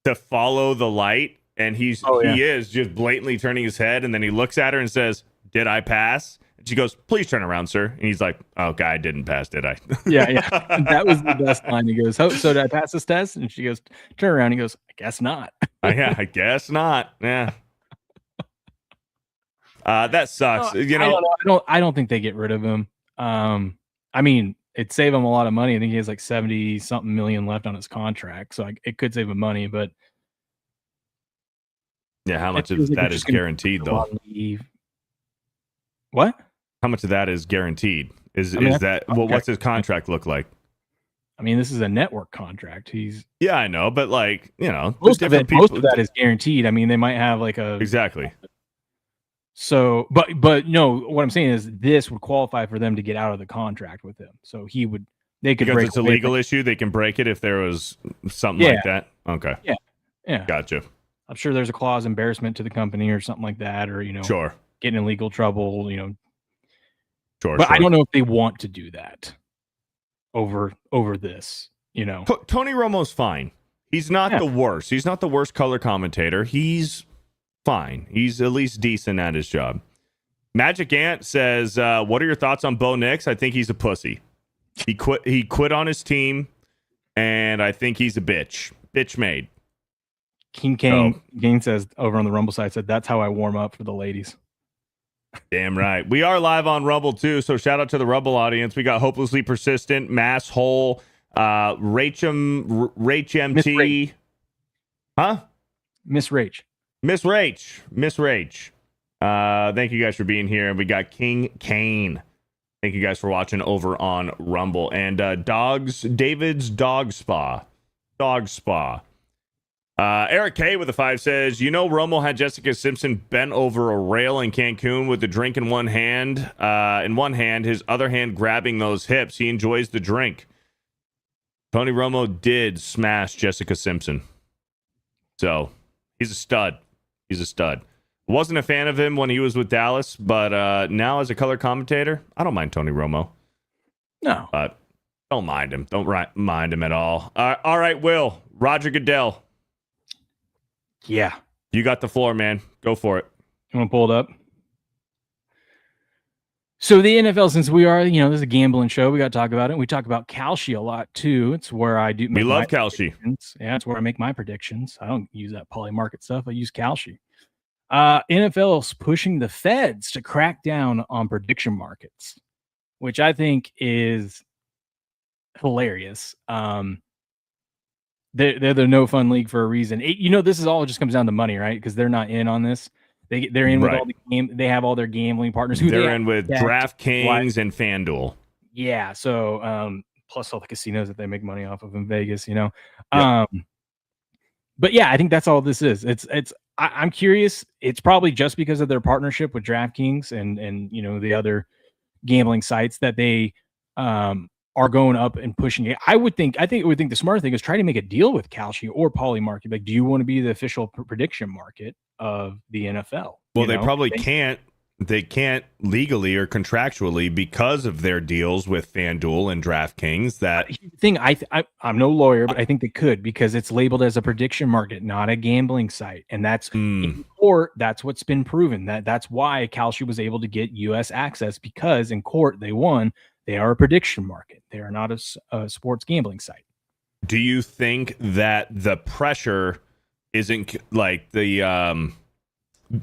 to follow the light, and he is just blatantly turning his head, and then he looks at her and says, "Did I pass?" And she goes, "Please turn around, sir." And he's like, "Oh, God, I didn't pass, did I?" Yeah. That was the best line. He goes, so did I pass this test? And she goes, turn around. He goes, I guess not. Yeah, I guess not. Yeah. That sucks. I don't think they get rid of him. I mean, it'd save him a lot of money. I think he has like 70 something million left on his contract. So it could save him money, but yeah, how much of that is guaranteed though? What? How much of that is guaranteed? What's his contract look like? I mean, this is a network contract. Yeah, I know, but like, most of that is guaranteed. I mean, they might have like exactly. So, but no, what I'm saying is this would qualify for them to get out of the contract with him. So they could because it's a legal issue. They can break it if there was something like that. Okay. Yeah. Gotcha. I'm sure there's a clause embarrassment to the company or something like that, or sure, getting in legal trouble, Sure. But I don't know if they want to do that over this, Tony Romo's fine. He's not the worst. He's not the worst color commentator. He's fine. He's at least decent at his job. Magic Ant says, what are your thoughts on Bo Nix? I think he's a pussy. He quit on his team, and I think he's a bitch. Bitch made. King Kane says over on the Rumble side, said that's how I warm up for the ladies. Damn right. We are live on Rumble too, so shout out to the Rumble audience. We got Hopelessly Persistent, Mass Hole, Rach MT. Huh? Miss Rach. Thank you guys for being here. And we got King Kane. Thank you guys for watching over on Rumble. And David's Dog Spa. Eric K with a 5 says, Romo had Jessica Simpson bent over a rail in Cancun with the drink in one hand, his other hand grabbing those hips. He enjoys the drink. Tony Romo did smash Jessica Simpson. So he's a stud. Wasn't a fan of him when he was with Dallas, but now as a color commentator, I don't mind Tony Romo. No. But don't mind him. Don't mind him at all. All right, Will. Roger Goodell. Yeah. You got the floor, man. Go for it. You want to pull it up? So the NFL, since we are, this is a gambling show, we got to talk about it. We talk about Kalshi a lot too. It's where I do. We love Kalshi. Yeah, it's where I make my predictions. I don't use that poly market stuff. I use Kalshi. NFL is pushing the feds to crack down on prediction markets, which I think is hilarious. They're the no fun league for a reason. This is all just comes down to money, right? Because they're not in on this. They're in with all the game. They have all their gambling partners. They're in with DraftKings and FanDuel. Yeah. So plus all the casinos that they make money off of in Vegas. Yep. But yeah, I think that's all this is. I'm curious. It's probably just because of their partnership with DraftKings and the other gambling sites that they are going up and pushing it. I would think the smart thing is try to make a deal with Kalshi or Polymarket. Like, do you want to be the official prediction market of the NFL? Well, they probably can't. They can't legally or contractually because of their deals with FanDuel and DraftKings. That thing, I'm no lawyer, but I think they could because it's labeled as a prediction market, not a gambling site, and that's in court. That's what's been proven. That's why Kalshi was able to get U.S. access because in court they won. They are a prediction market. They are not a sports gambling site. Do you think that the pressure isn't like the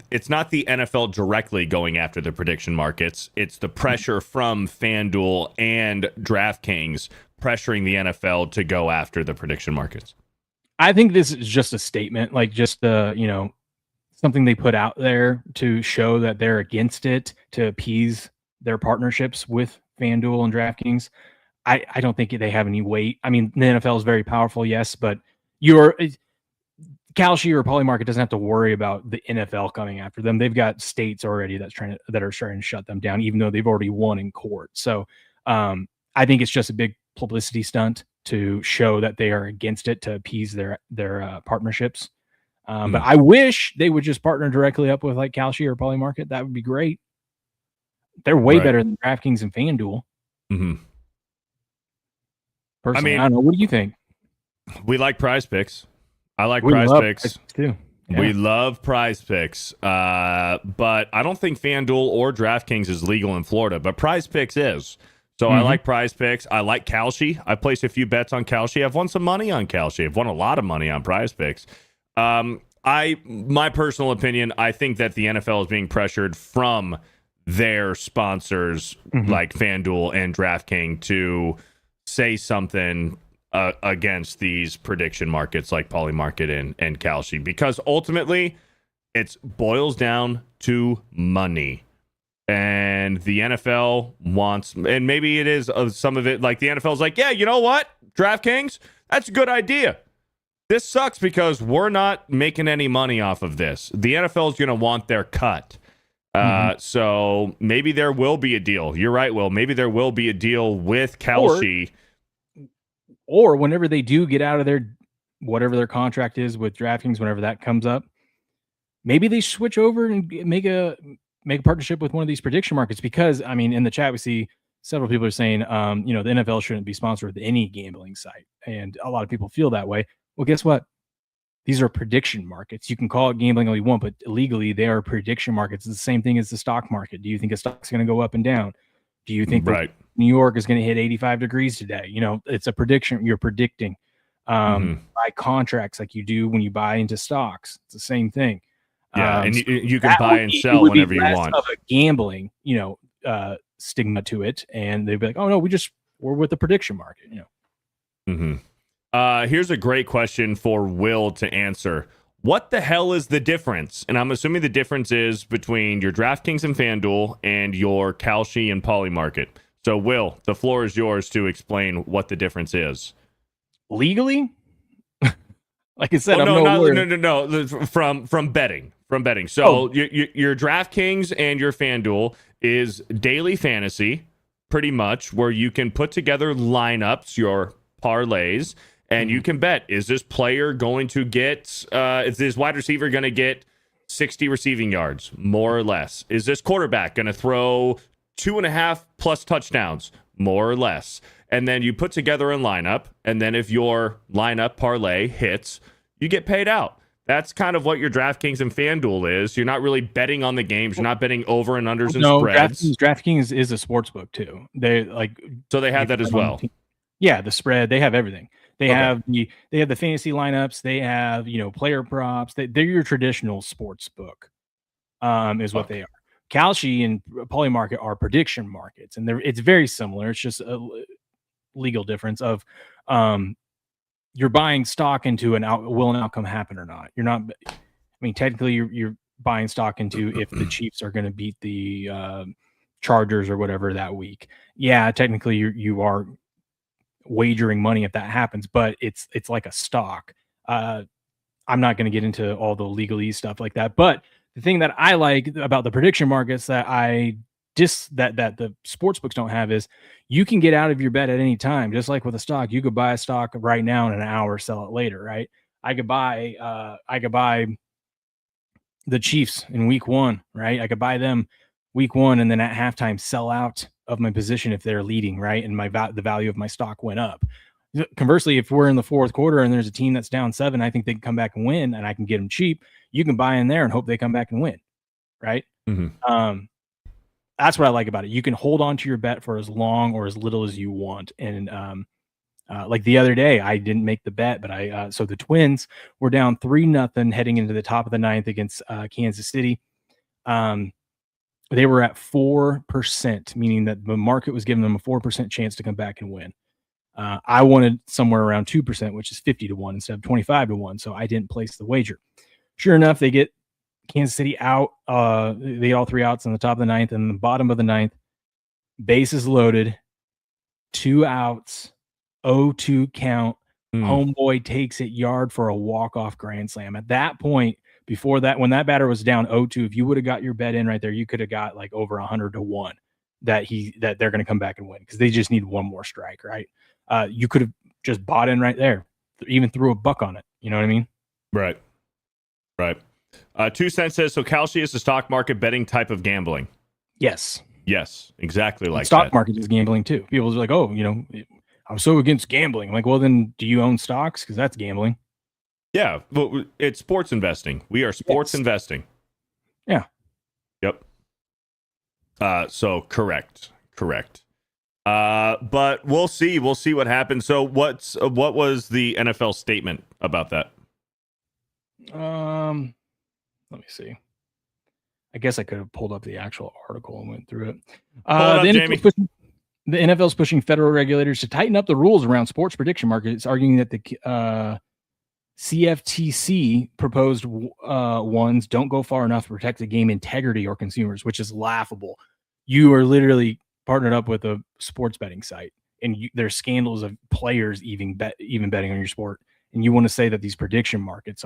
it's not the NFL directly going after the prediction markets. It's the pressure from FanDuel and DraftKings pressuring the NFL to go after the prediction markets? I think this is just a statement, like just something they put out there to show that they're against it, to appease their partnerships with FanDuel and DraftKings. I don't think they have any weight. I mean, the NFL is very powerful, yes, but Kalshi or Polymarket doesn't have to worry about the NFL coming after them. They've got states already that are starting to shut them down, even though they've already won in court. So I I think it's just a big publicity stunt to show that they are against it to appease their partnerships. But I wish they would just partner directly up with like Kalshi or Polymarket. That would be great. They're way better than DraftKings and FanDuel. Mm-hmm. Personally, I don't know. What do you think? We like Prize Picks. I like Prize Picks too. Yeah. We love Prize Picks, but I don't think FanDuel or DraftKings is legal in Florida, but Prize Picks is. So I like Prize Picks. I like Kalshi. I placed a few bets on Kalshi. I've won some money on Kalshi. I've won a lot of money on Prize Picks. My personal opinion, I think that the NFL is being pressured from their sponsors like FanDuel and DraftKings to say something against these prediction markets like Polymarket and Kalshi, because ultimately it boils down to money. And the NFL wants, and maybe it is some of it, like the NFL is like, yeah, you know what, DraftKings, that's a good idea. This sucks because we're not making any money off of this. The NFL is going to want their cut. So maybe there will be a deal. You're right, Will. Maybe there will be a deal with Kalshi. Or whenever they do get out of their, whatever their contract is with DraftKings, whenever that comes up, maybe they switch over and make a partnership with one of these prediction markets. Because, I mean, in the chat, we see several people are saying, the NFL shouldn't be sponsored with any gambling site. And a lot of people feel that way. Well, guess what? These are prediction markets. You can call it gambling all you want, but legally they are prediction markets. It's the same thing as the stock market. Do you think a stock's going to go up and down? Do you think that New York is going to hit 85 degrees today? It's a prediction. You're predicting by contracts like you do when you buy into stocks. It's the same thing. Yeah, and you can buy and sell whenever you want. Of a gambling, stigma to it, and they'd be like, "Oh no, we're with the prediction market." Here's a great question for Will to answer. What the hell is the difference? And I'm assuming the difference is between your DraftKings and FanDuel and your Kalshi and Polymarket. So, Will, the floor is yours to explain what the difference is. Legally? Like I said, no. From betting. So your DraftKings and your FanDuel is daily fantasy, pretty much, where you can put together lineups, your parlays, and you can bet, is this player going to get, is this wide receiver going to get 60 receiving yards, more or less? Is this quarterback going to throw 2.5 plus touchdowns, more or less? And then you put together a lineup, and then if your lineup parlay hits, you get paid out. That's kind of what your DraftKings and FanDuel is. You're not really betting on the games. You're not betting over and unders and spreads. DraftKings is a sports book too. They have that as well. Yeah, the spread. They have everything. They have the fantasy lineups. They have player props. They're your traditional sports book. Is what they are. Kalshi and Polymarket are prediction markets, and it's very similar. It's just a legal difference of you're buying stock into will an outcome happen or not. You're not. I mean, technically, you're buying stock into if the Chiefs are going to beat the Chargers or whatever that week. Yeah, technically, you are wagering money if that happens, but it's like a stock. I'm not going to get into all the legalese stuff like that, but the thing that I like about the prediction markets that that the sports books don't have is you can get out of your bet at any time. Just like with a stock, you could buy a stock right now in an hour, sell it later, right? I could buy the Chiefs in week 1, right? I could buy them week 1 and then at halftime sell out of my position if they're leading, right? And the value of my stock went up. Conversely, if we're in the fourth quarter and there's a team that's down 7, I think they can come back and win, and I can get them cheap. You can buy in there and hope they come back and win, right? That's what I like about it. You can hold on to your bet for as long or as little as you want. And like the other day, I didn't make the bet, but so the Twins were down 3-0 heading into the top of the 9th against Kansas City. They were at 4%, meaning that the market was giving them a 4% chance to come back and win. I wanted somewhere around 2%, which is 50-1 instead of 25-1. So I didn't place the wager. Sure enough, they get Kansas City out. They get all 3 outs in the top of the 9th, and the bottom of the 9th, bases loaded, 2 outs, 0-2 count. Homeboy takes it yard for a walk-off grand slam. At that point, before that, when that batter was down 0-2, if you would have got your bet in right there, you could have got like over 100-1. that they're going to come back and win because they just need one more strike, right? You could have just bought in right there, even threw $1 on it. You know what I mean? Right. 2 cents says, so Kalshi is a stock market betting type of gambling. Yes. Yes, exactly like stock that. market is gambling too. People are like, oh, I'm so against gambling. I'm like, well, then do you own stocks? Because that's gambling. Yeah, well, it's sports investing. We are sports investing. Yeah. Yep. So correct. But we'll see. We'll see what happens. So what was the NFL statement about that? Let me see. I guess I could have pulled up the actual article and went through it. The NFL is pushing federal regulators to tighten up the rules around sports prediction markets, arguing that the CFTC proposed ones don't go far enough to protect the game integrity or consumers, which is laughable. You are literally partnered up with a sports betting site, and there's scandals of players even betting on your sport, and you want to say that these prediction markets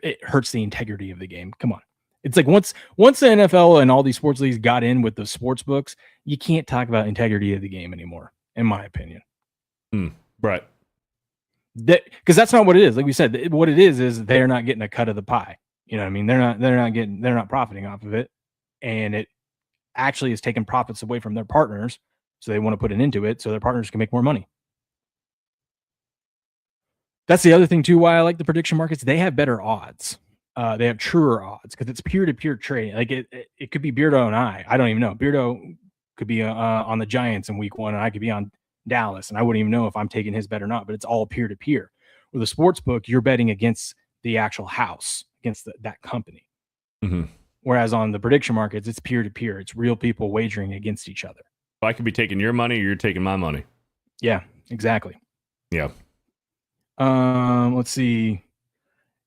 it hurts the integrity of the game. Come on. It's like once the NFL and all these sports leagues got in with the sports books, you can't talk about integrity of the game anymore, in my opinion. Right. Because that's not what it is. Like we said, what it is they're not getting a cut of the pie. You know what I mean? They're not profiting off of it. And it actually is taking profits away from their partners. So they want to put it into it so their partners can make more money. That's the other thing too, why I like the prediction markets. They have better odds. They have truer odds because it's peer-to-peer trading. Like it could be Beardo and I don't even know. Beardo could be on the Giants in week 1 and I could be on Dallas and I wouldn't even know if I'm taking his bet or not, but it's all peer-to-peer. With a sports book, you're betting against the actual house, against that company. Mm-hmm. Whereas on the prediction markets, it's peer-to-peer. It's real people wagering against each other. I could be taking your money or you're taking my money. Yeah, exactly. Yeah. Let's see.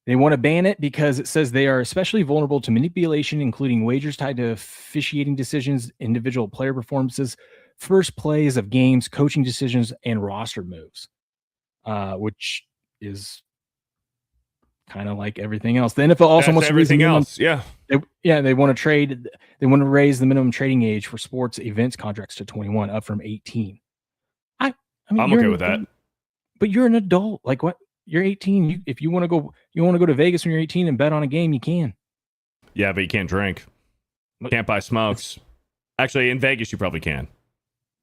They want to ban it because it says they are especially vulnerable to manipulation, including wagers tied to officiating decisions, individual player performances, first plays of games, coaching decisions, and roster moves, which is kind of like everything else. The NFL also wants to raise everything else. Yeah. They want to trade. They want to raise the minimum trading age for sports events contracts to 21, up from 18. I mean, I'm okay with that. But you're an adult. Like what? You're 18. If you want to go to Vegas when you're 18 and bet on a game, you can. Yeah, but you can't drink. Can't buy smokes. Actually, in Vegas, you probably can.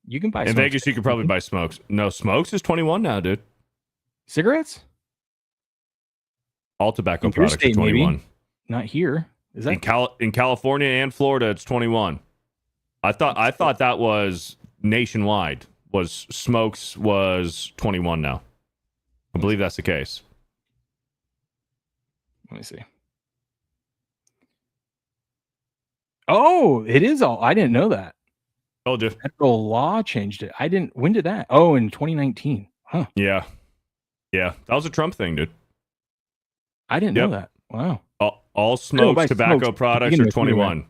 You can buy in smokes. Vegas, you could probably buy smokes. No, smokes is 21 now, dude. Cigarettes? All tobacco products are 21. Maybe. Not here. Is that in California and Florida? It's 21. I thought that was nationwide. Was smokes was 21 now. I believe that's the case. Let me see. Oh, it is all. I didn't know that. Told you. Federal law changed it. I didn't. When did that? Oh, in 2019. Huh. Yeah. That was a Trump thing, dude. I didn't know that. Wow. All smokes, tobacco products are 21.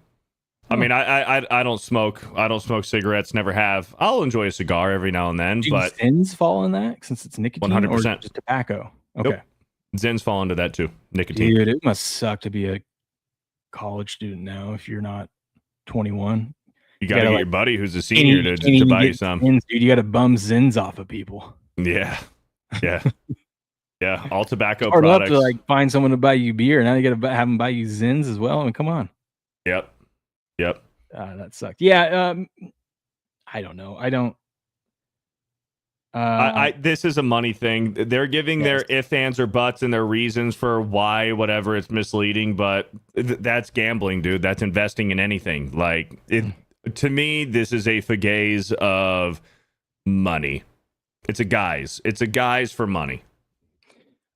I mean, I don't smoke. I don't smoke cigarettes. Never have. I'll enjoy a cigar every now and then. But Zins fall in that since it's nicotine 100%. or just tobacco. Okay. Nope. Zins fall into that too. Nicotine. Dude, it must suck to be a college student now if you're not 21. You gotta get your buddy who's a senior to buy you some. Zins, dude, you gotta bum Zins off of people. Yeah. All tobacco hard products. enough to find someone to buy you beer. Now you gotta have them buy you Zins as well. I mean, come on. Yep. That sucked. Yeah. I don't know. I don't. This is a money thing. They're giving their if, ands, or buts and their reasons for why, whatever. It's misleading, but that's gambling, dude. That's investing in anything. Like to me, this is a fugaze of money. It's a guise for money.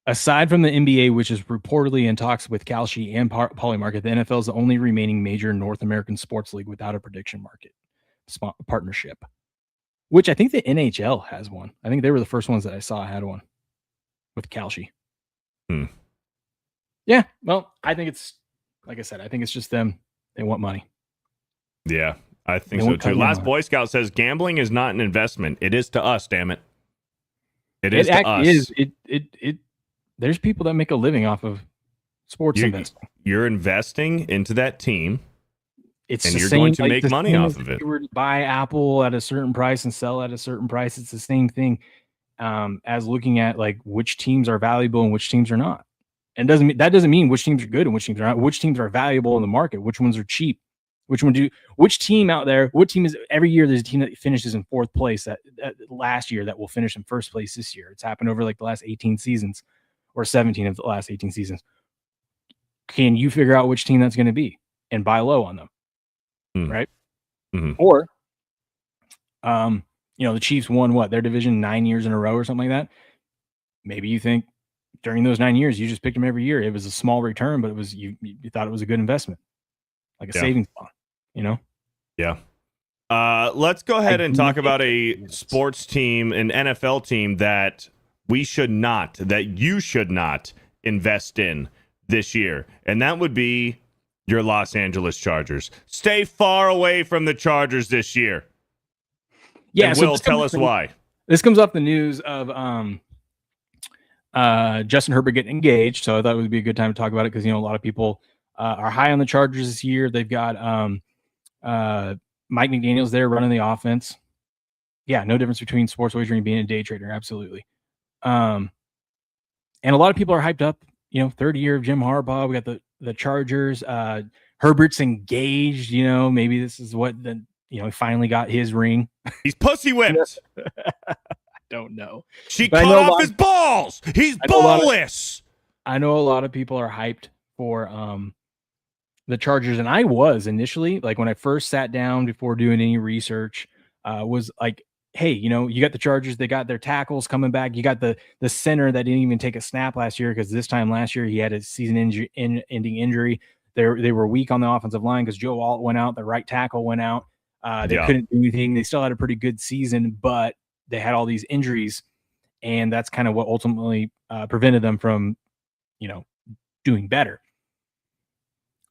Aside from the NBA, which is reportedly in talks with Kalshi and Polymarket, the NFL is the only remaining major North American sports league without a prediction market partnership, which I think the NHL has one. I think they were the first ones that I saw had one with Kalshi. Yeah, well, I think it's, like I said, I think it's just them. They want money. Yeah, I think so too. Last Boy Scout says gambling is not an investment. It is to us, damn it. It is to us. There's people that make a living off of sports investing. You're investing into that team It's And the you're same, going to like, make the money same off as of if it. you were to buy Apple at a certain price and sell at a certain price. It's the same thing as looking at like which teams are valuable and which teams are not. And that doesn't mean which teams are good and which teams are not. Which teams are valuable in the market, which ones are cheap, which team out there, what team is every year there's a team that finishes in fourth place that last year that will finish in first place this year. It's happened over like the last 18 seasons or 17 of the last 18 seasons. Can you figure out which team that's going to be and buy low on them? Right. Or, the Chiefs won their division 9 years in a row or something like that. Maybe you think during those 9 years, you just picked them every year. It was a small return, but it was, you thought it was a good investment, like a savings bond, Yeah. Let's go ahead and talk about a sports team, an NFL team that you should not invest in this year. And that would be your Los Angeles Chargers. Stay far away from the Chargers this year. Yeah. And So Will, tell us why. This comes off the news of Justin Herbert getting engaged. So I thought it would be a good time to talk about it because, a lot of people are high on the Chargers this year. They've got Mike McDaniel's there running the offense. Yeah, no difference between sports wagering being a day trader. Absolutely. And a lot of people are hyped up, third year of Jim Harbaugh. We got the Chargers. Herbert's engaged, maybe this is what he finally got his ring. He's pussy whipped. I don't know. She cut off his balls. He's ballless. I know a lot of people are hyped for the Chargers, and I was initially, like, when I first sat down before doing any research, was like, hey, you got the Chargers, they got their tackles coming back. You got the center that didn't even take a snap last year because this time last year he had a season-ending injury. They were weak on the offensive line because Joe Alt went out, the right tackle went out. They couldn't do anything. They still had a pretty good season, but they had all these injuries, and that's kind of what ultimately prevented them from, doing better.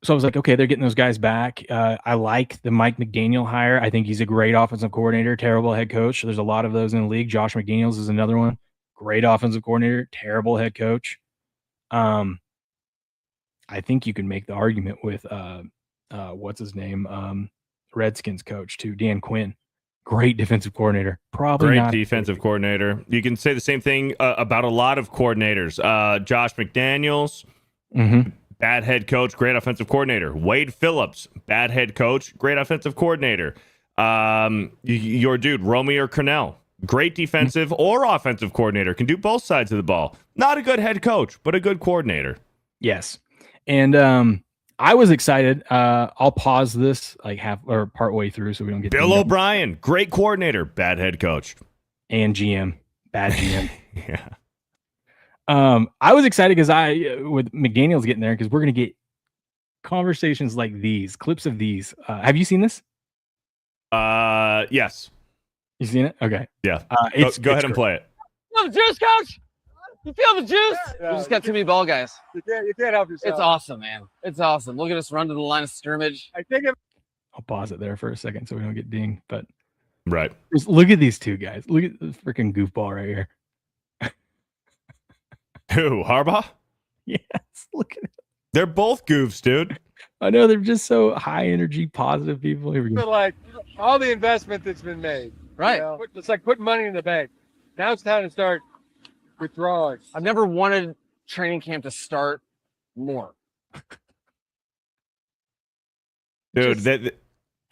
So I was like, okay, they're getting those guys back. I like the Mike McDaniel hire. I think he's a great offensive coordinator, terrible head coach. There's a lot of those in the league. Josh McDaniels is another one. Great offensive coordinator, terrible head coach. I think you can make the argument with what's his name? Redskins coach too, Dan Quinn. Great defensive coordinator. Probably great not defensive coordinator. You can say the same thing about a lot of coordinators. Josh McDaniels, bad head coach, great offensive coordinator. Wade Phillips, bad head coach, great offensive coordinator. Your dude, Romeo Crennel, great defensive or offensive coordinator, can do both sides of the ball. Not a good head coach, but a good coordinator. Yes. And I was excited. I'll pause this like part way through so we don't get Bill O'Brien, great coordinator, bad head coach. And GM, bad GM. Yeah. I was excited because with McDaniels getting there, because we're going to get conversations like these, clips of these. Have you seen this? Yes. You seen it? Okay. Yeah. Go ahead and play it. You feel the juice, coach? You feel the juice? Yeah, We just got too many ball guys. You can't help yourself. It's awesome, man. It's awesome. Look at us run to the line of scrimmage. I think I'll pause it there for a second so we don't get dinged. But right. Just look at these two guys. Look at this freaking goofball right here. Who, Harbaugh? Yes. Look at it. They're both goofs, dude. I know they're just so high energy, positive people. Here we go. but like all the investment that's been made. Right. It's like putting money in the bank. Now it's time to start withdrawing. I've never wanted training camp to start more. Dude,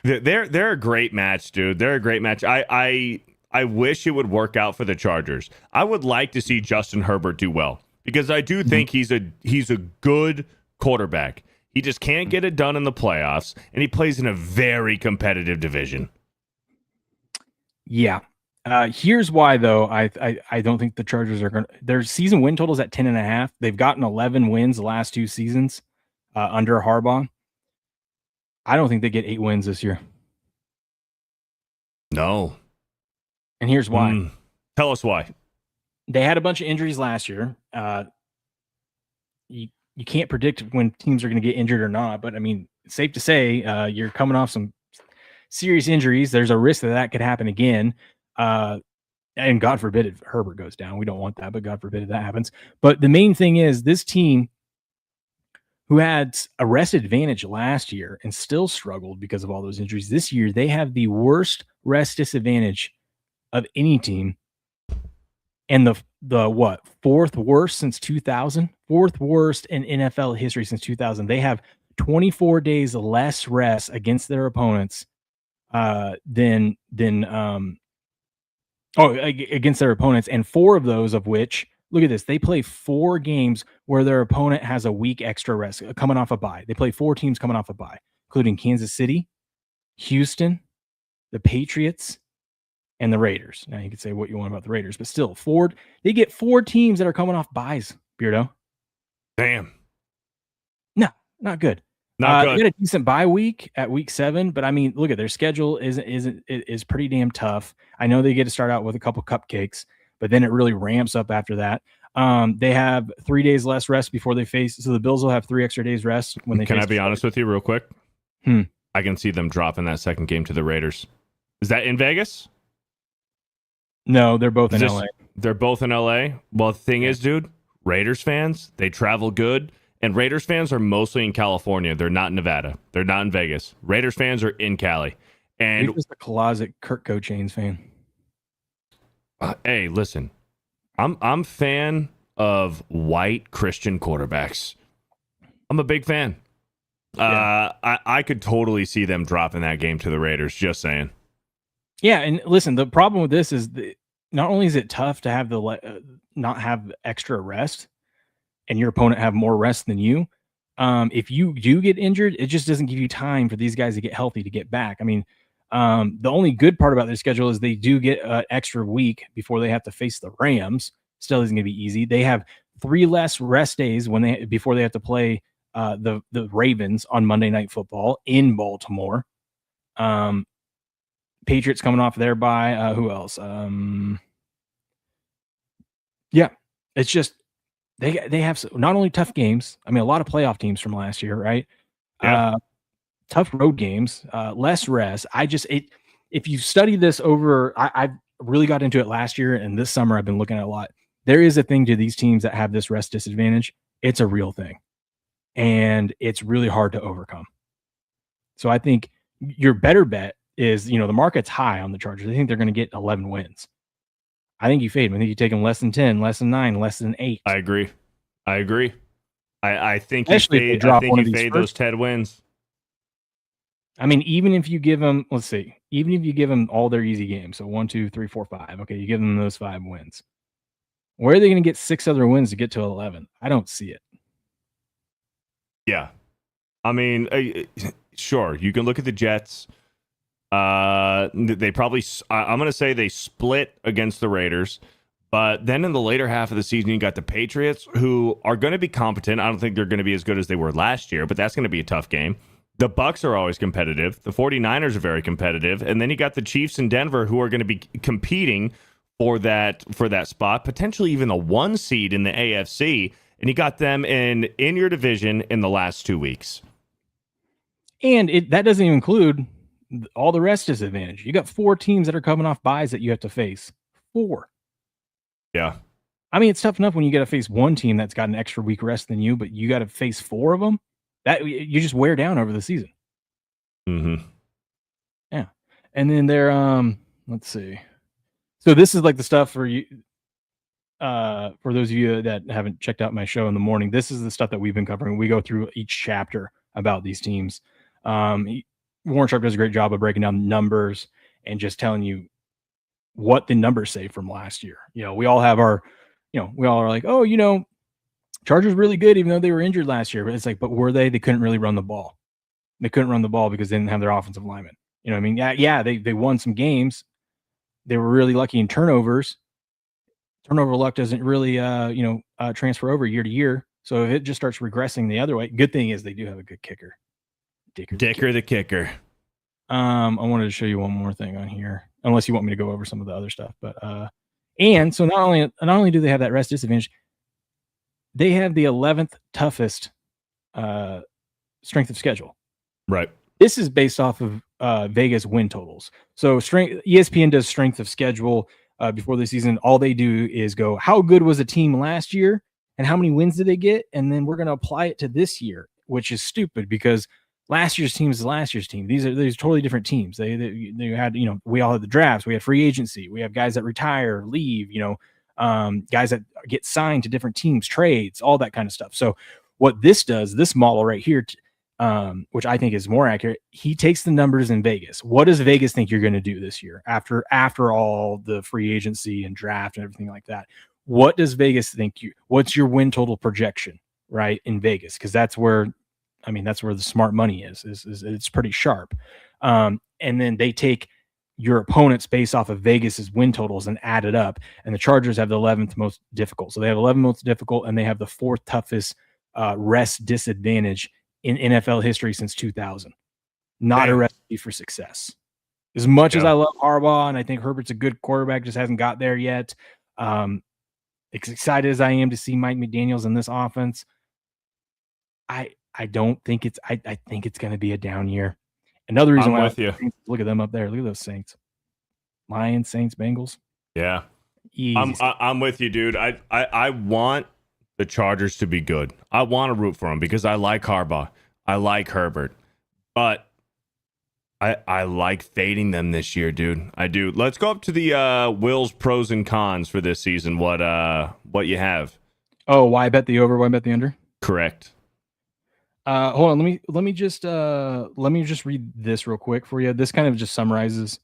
they're a great match, dude. They're a great match. I wish it would work out for the Chargers. I would like to see Justin Herbert do well because I do think he's a good quarterback. He just can't get it done in the playoffs, and he plays in a very competitive division. Yeah. Here's why, though. I don't think the Chargers are going to. Their season win total is at 10.5. They've gotten 11 wins the last two seasons under Harbaugh. I don't think they get 8 wins this year. No. And here's why. Tell us why. They had a bunch of injuries last year. You can't predict when teams are going to get injured or not, but I mean, it's safe to say you're coming off some serious injuries. There's a risk that could happen again. And God forbid if Herbert goes down. We don't want that, but God forbid if that happens. But the main thing is this team who had a rest advantage last year and still struggled because of all those injuries. This year, they have the worst rest disadvantage of any team, and the what, fourth worst since 2000, fourth worst in NFL history since 2000. They have 24 days less rest against their opponents against their opponents, and 4 of those of which, look at this, they play 4 games where their opponent has a week extra rest coming off a bye. They play 4 teams coming off a bye, including Kansas City, Houston, the Patriots, and the Raiders. Now you can say what you want about the Raiders, but still, they get 4 teams that are coming off byes, Beardo. Damn. No, not good. Not good. They got a decent bye week at week 7, but I mean, look at their schedule is pretty damn tough. I know they get to start out with a couple cupcakes, but then it really ramps up after that. They have 3 days less rest before they face. So the Bills will have 3 extra days rest when they. Can I be honest with you real quick? I can see them dropping that second game to the Raiders. Is that in Vegas? No, they're both in LA. They're both in LA. Well, the thing is, dude, Raiders fans, they travel good. And Raiders fans are mostly in California. They're not in Nevada. They're not in Vegas. Raiders fans are in Cali. And you're just a closet Kurt Cochains fan. Hey, listen, I'm fan of white Christian quarterbacks. I'm a big fan. Yeah. I could totally see them dropping that game to the Raiders. Just saying. Yeah, and listen, the problem with this is not only is it tough to have not have extra rest, and your opponent have more rest than you. If you do get injured, it just doesn't give you time for these guys to get healthy, to get back. I mean, the only good part about their schedule is they do get an extra week before they have to face the Rams. Still isn't going to be easy. They have 3 less rest days before they have to play the Ravens on Monday Night Football in Baltimore. Patriots coming off their bye. Who else? Yeah, it's just they have not only tough games. I mean, a lot of playoff teams from last year, right? Yeah. Tough road games, less rest. If you study this over, I really got into it last year, and this summer I've been looking at a lot. There is a thing to these teams that have this rest disadvantage. It's a real thing, and it's really hard to overcome. So I think your better bet is, the market's high on the Chargers. I think they're going to get 11 wins. I think you fade them. I think you take them less than 10, less than 9, less than 8. I agree. I think especially you fade those 10 wins. I mean, even if you give them, even if you give them all their easy games, so 1, 2, 3, 4, 5. Okay, you give them those 5 wins. Where are they going to get 6 other wins to get to 11? I don't see it. Yeah, I mean, sure, you can look at the Jets. They probably, I'm going to say they split against the Raiders, but then in the later half of the season, you got the Patriots, who are going to be competent. I don't think they're going to be as good as they were last year, but that's going to be a tough game. The Bucks are always competitive. The 49ers are very competitive. And then you got the Chiefs in Denver, who are going to be competing for that spot, potentially even a 1 seed in the AFC. And you got them in your division in the last 2 weeks. And that doesn't even include all the rest disadvantage. You got 4 teams that are coming off byes that you have to face. 4. Yeah. I mean, it's tough enough when you got to face 1 team that's got an extra week rest than you, but you got to face 4 of them. That you just wear down over the season. Mm-hmm. Yeah. And then they're let's see. So this is like the stuff for you. For those of you that haven't checked out my show in the morning, this is the stuff that we've been covering. We go through each chapter about these teams. Warren Sharp does a great job of breaking down numbers and just telling you what the numbers say from last year. We all have our, we all are like, oh, Chargers really good, even though they were injured last year. But it's like, but were they? They couldn't really run the ball. They couldn't run the ball because they didn't have their offensive linemen. You know what I mean? Yeah, they won some games. They were really lucky in turnovers. Turnover luck doesn't really, transfer over year to year. So if it just starts regressing the other way, good thing is they do have a good kicker. Dicker the kicker. I wanted to show you one more thing on here, unless you want me to go over some of the other stuff. But and so not only do they have that rest disadvantage, they have the 11th toughest strength of schedule. Right. This is based off of Vegas win totals. So ESPN does strength of schedule before the season. All they do is go, how good was a team last year and how many wins did they get? And then we're going to apply it to this year. which is stupid because last year's team is last year's team. These are totally different teams. They had, we all had the drafts. We had free agency. We have guys that retire, leave, guys that get signed to different teams, trades, all that kind of stuff. So what this does, this model right here, which I think is more accurate, he takes the numbers in Vegas. What does Vegas think you're going to do this year after all the free agency and draft and everything like that? What does Vegas think what's your win total projection, right, in Vegas? Because that's where the smart money is it's pretty sharp. And then they take your opponents based off of Vegas's win totals and add it up. And the Chargers have the 11th most difficult. So they have 11th most difficult, and they have the 4th toughest rest disadvantage in NFL history since 2000. Not a recipe for success. As much as I love Harbaugh and I think Herbert's a good quarterback, just hasn't got there yet. As excited as I am to see Mike McDaniels in this offense, I think it's going to be a down year. Another reason why with you. Look at them up there. Look at those Saints. Lions, Saints, Bengals. Yeah. Easy. I'm with you, dude. I want the Chargers to be good. I want to root for them because I like Harbaugh. I like Herbert. But I like fading them this year, dude. I do. Let's go up to the Will's pros and cons for this season. What you have? Oh, why bet the over? Why bet the under? Correct. Hold on. Let me just read this real quick for you. This kind of just summarizes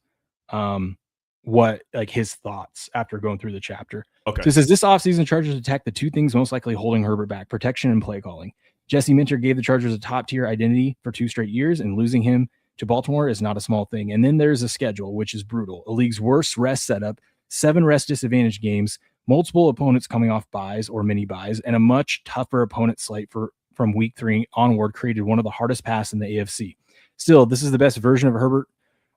what like his thoughts after going through the chapter. Okay. So it says this offseason, Chargers attacked the two things most likely holding Herbert back: protection and play calling. Jesse Minter gave the Chargers a top tier identity for 2 straight years, and losing him to Baltimore is not a small thing. And then there's a schedule, which is brutal. A league's worst rest setup, 7 rest disadvantage games, multiple opponents coming off buys or mini buys, and a much tougher opponent slate from week 3 onward created one of the hardest paths in the AFC. Still, this is the best version of Herbert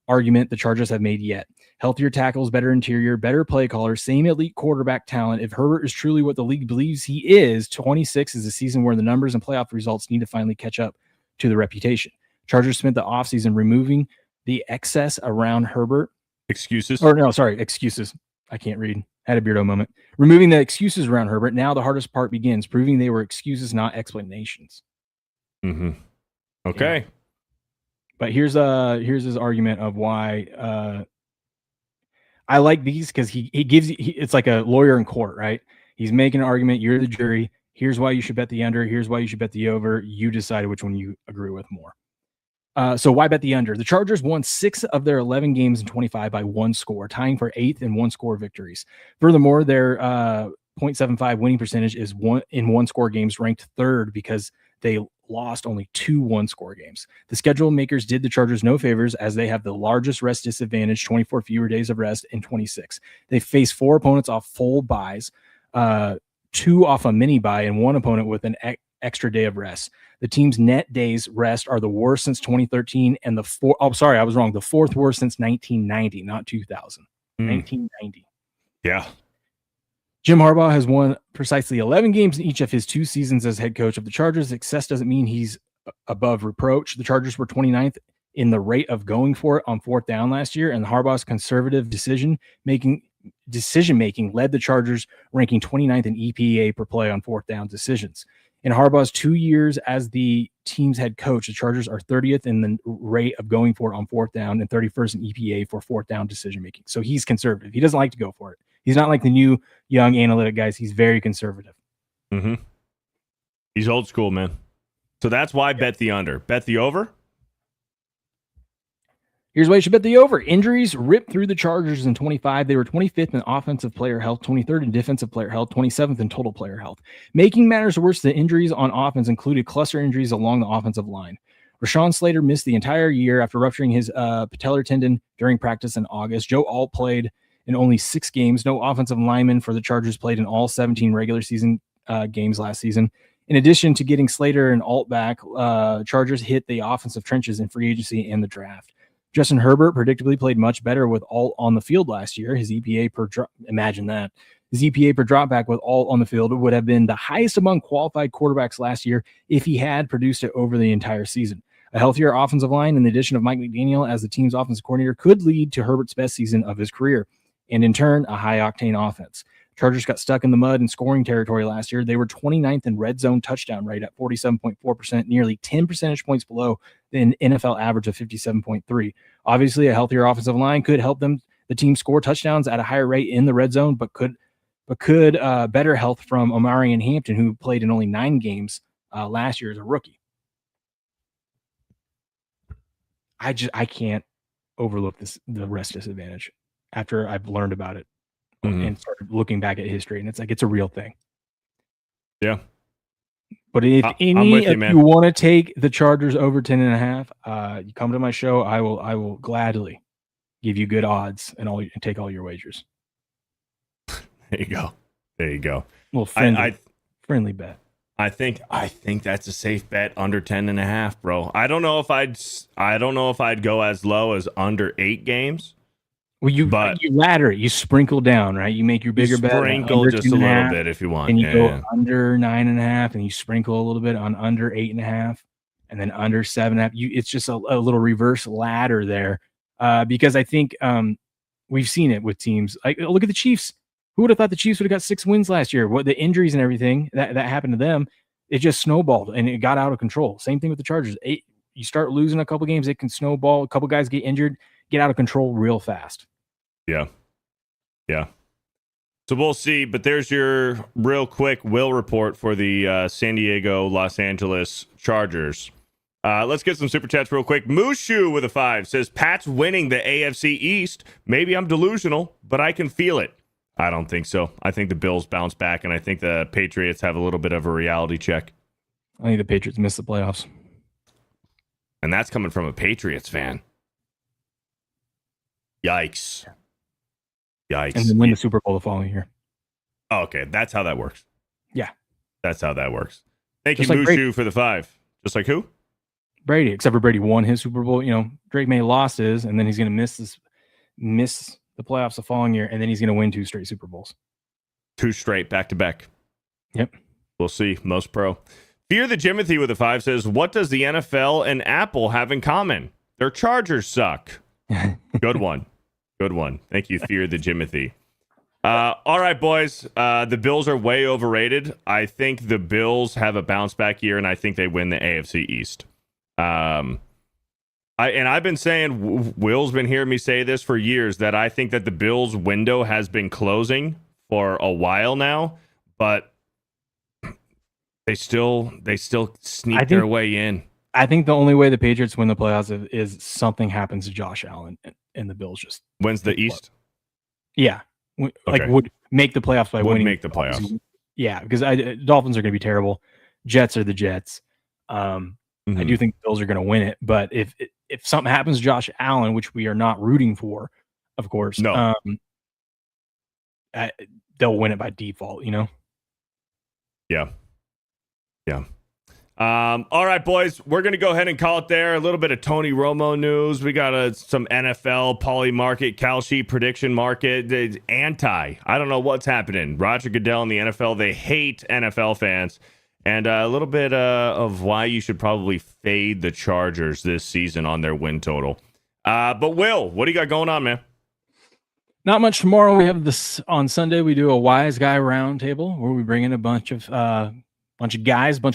argument the Chargers have made yet. Healthier tackles, better interior, better play caller, same elite quarterback talent. If Herbert is truly what the league believes he is, 26 is a season where the numbers and playoff results need to finally catch up to the reputation. Chargers spent the offseason removing the excess around Herbert. Excuses. I can't read. Had a Beardo moment. Removing the excuses around Herbert. Now the hardest part begins, proving they were excuses, not explanations. Mm-hmm. Okay. Yeah. But here's his argument of why I like these, because he gives it's like a lawyer in court, right? He's making an argument. You're the jury. Here's why you should bet the under. Here's why you should bet the over. You decide which one you agree with more. So why bet the under? The Chargers won 6 of their 11 games in 25 by 1 score, tying for 8th in 1-score victories. Furthermore, their .75 winning percentage is one score games, ranked 3rd because they lost only 2 1-score games. The schedule makers did the Chargers no favors, as they have the largest rest disadvantage, 24 fewer days of rest in 26. They face 4 opponents off full buys, 2 off a mini buy, and 1 opponent with an extra day of rest. The team's net days rest are the worst since 2013, and the 4th worst since 1990, not 2000. 1990. Yeah. Jim Harbaugh has won precisely 11 games in each of his 2 seasons as head coach of the Chargers. Success doesn't mean he's above reproach. The Chargers were 29th in the rate of going for it on 4th down last year, and Harbaugh's conservative decision-making led the Chargers ranking 29th in EPA per play on 4th down decisions. In Harbaugh's 2 years as the team's head coach, the Chargers are 30th in the rate of going for it on 4th down and 31st in EPA for 4th down decision-making. So he's conservative. He doesn't like to go for it. He's not like the new young analytic guys. He's very conservative. Mm-hmm. He's old school, man. So that's why bet the under. Bet the over? Here's why you should bet the over. Injuries ripped through the Chargers in 25. They were 25th in offensive player health, 23rd in defensive player health, 27th in total player health. Making matters worse, the injuries on offense included cluster injuries along the offensive line. Rashawn Slater missed the entire year after rupturing his patellar tendon during practice in August. Joe Alt played in only 6 games. No offensive lineman for the Chargers played in all 17 regular season games last season. In addition to getting Slater and Alt back, Chargers hit the offensive trenches in free agency and the draft. Justin Herbert predictably played much better with Alt on the field last year. His EPA per imagine that. His EPA per dropback with Alt on the field would have been the highest among qualified quarterbacks last year if he had produced it over the entire season. A healthier offensive line and the addition of Mike McDaniel as the team's offensive coordinator could lead to Herbert's best season of his career, and in turn, a high-octane offense. Chargers got stuck in the mud in scoring territory last year. They were 29th in red zone touchdown rate at 47.4%, nearly 10 percentage points below the NFL average of 57.3. Obviously, a healthier offensive line could help the team score touchdowns at a higher rate in the red zone, but could better health from Omarion Hampton, who played in only 9 games last year as a rookie. I can't overlook the rest disadvantage after I've learned about it and started looking back at history, and it's like it's a real thing. Yeah. But if I'm with you want to take the Chargers over 10.5, you come to my show. I will gladly give you good odds and take all your wagers. There you go. Well, friendly bet. I think that's a safe bet under 10.5, bro. I don't know if I'd go as low as under 8 games. Well, you ladder it, you sprinkle down, right? You make your bigger bet, sprinkle just a little bit if you want, and you go under 9.5, and you sprinkle a little bit on under 8.5, and then under 7.5. It's just a little reverse ladder there, because I think we've seen it with teams. Like, look at the Chiefs. Who would have thought the Chiefs would have got 6 wins last year? What the injuries and everything that happened to them, it just snowballed and it got out of control. Same thing with the Chargers. You start losing a couple games, it can snowball. A couple guys get injured, get out of control real fast. Yeah. So we'll see. But there's your real quick Will report for the San Diego, Los Angeles Chargers. Let's get some super chats real quick. Mushu with a 5 says, Pat's winning the AFC East. Maybe I'm delusional, but I can feel it. I don't think so. I think the Bills bounce back, and I think the Patriots have a little bit of a reality check. I think the Patriots miss the playoffs. And that's coming from a Patriots fan. Yikes. And then win the Super Bowl the following year. Oh, okay, that's how that works. Yeah. That's how that works. Thank Just you, like Mushu, Brady. for the 5. Just like who? Brady, except for Brady won his Super Bowl. Drake May lost his, and then he's going to miss the playoffs the following year, and then he's going to win 2 straight Super Bowls. 2 straight, back-to-back. Yep. We'll see. Most pro. Fear the Jimothy with a 5 says, what does the NFL and Apple have in common? Their chargers suck. Good one. Thank you, Fear the Jimothy. All right, boys. The Bills are way overrated. I think the Bills have a bounce back year, and I think they win the AFC East. I've been saying, Will's been hearing me say this for years, that I think that the Bills window has been closing for a while now, but they still sneak their way in. I think the only way the Patriots win the playoffs is something happens to Josh Allen and the Bills just wins the East. Yeah, would make the playoffs by winning. Make the playoffs. Yeah, because Dolphins are going to be terrible. Jets are the Jets. I do think the Bills are going to win it, but if something happens to Josh Allen, which we are not rooting for, of course, no, they'll win it by default. Yeah. All right, boys, we're going to go ahead and call it there. A little bit of Tony Romo news. We got some NFL, poly market, Cal Sheet prediction market. I don't know what's happening. Roger Goodell and the NFL, they hate NFL fans. And a little bit of why you should probably fade the Chargers this season on their win total. But Will, what do you got going on, man? Not much tomorrow. We have this on Sunday. We do a wise guy roundtable where we bring in a bunch of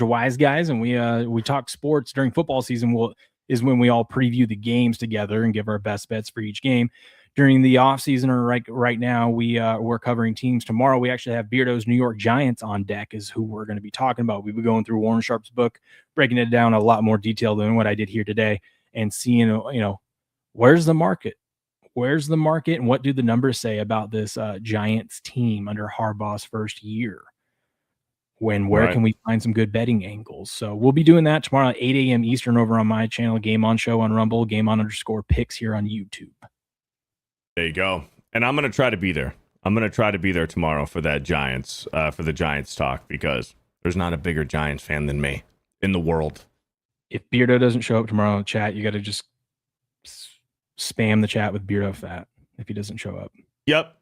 wise guys, and we talk sports during football season. Is when we all preview the games together and give our best bets for each game. During the off season, or right now, we're covering teams. Tomorrow, we actually have Beardo's New York Giants on deck, is who we're going to be talking about. We'll be going through Warren Sharp's book, breaking it down a lot more detail than what I did here today, and seeing where's the market, and what do the numbers say about this Giants team under Harbaugh's first year. Where can we find some good betting angles? So we'll be doing that tomorrow at 8 a.m. Eastern over on my channel, Game On Show on Rumble, Game_On_Picks here on YouTube. There you go. And I'm going to try to be there. I'm going to try to be there tomorrow for that Giants, for the Giants talk, because there's not a bigger Giants fan than me in the world. If Beardo doesn't show up tomorrow in the chat, you got to just spam the chat with Beardo Fat if he doesn't show up. Yep.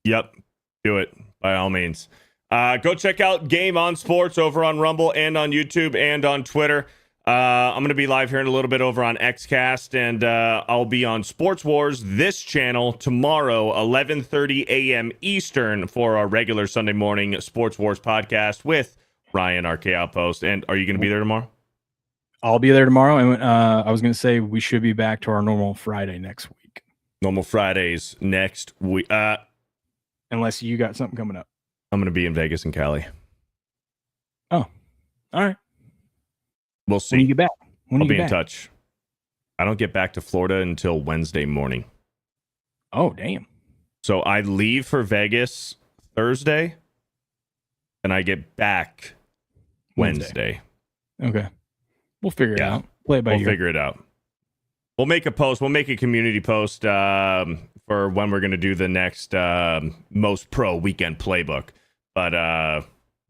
Do it by all means. Go check out Game On Sports over on Rumble and on YouTube and on Twitter. I'm going to be live here in a little bit over on Xcast, and I'll be on Sports Wars, this channel, tomorrow, 11:30 a.m. Eastern, for our regular Sunday morning Sports Wars podcast with Ryan, RK Outpost. And are you going to be there tomorrow? I'll be there tomorrow, and I was going to say we should be back to our normal Friday next week. Normal Fridays next week. Unless you got something coming up. I'm going to be in Vegas and Cali. Oh, all right. We'll see. When you get back? I'll be in touch. I don't get back to Florida until Wednesday morning. Oh, damn. So I leave for Vegas Thursday, and I get back Wednesday. Okay. We'll figure it out. Play it by ear. We'll figure it out. We'll make a post. We'll make a community post for when we're going to do the next Most Pro Weekend Playbook. But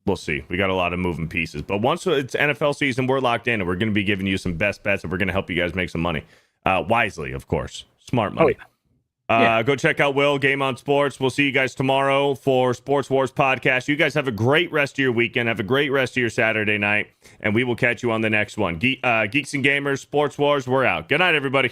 we'll see. We got a lot of moving pieces. But once it's NFL season, we're locked in, and we're going to be giving you some best bets, and we're going to help you guys make some money. Wisely, of course. Smart money. Oh, yeah. Go check out Will, Game on Sports. We'll see you guys tomorrow for Sports Wars Podcast. You guys have a great rest of your weekend. Have a great rest of your Saturday night, and we will catch you on the next one. Geeks and Gamers, Sports Wars, we're out. Good night, everybody.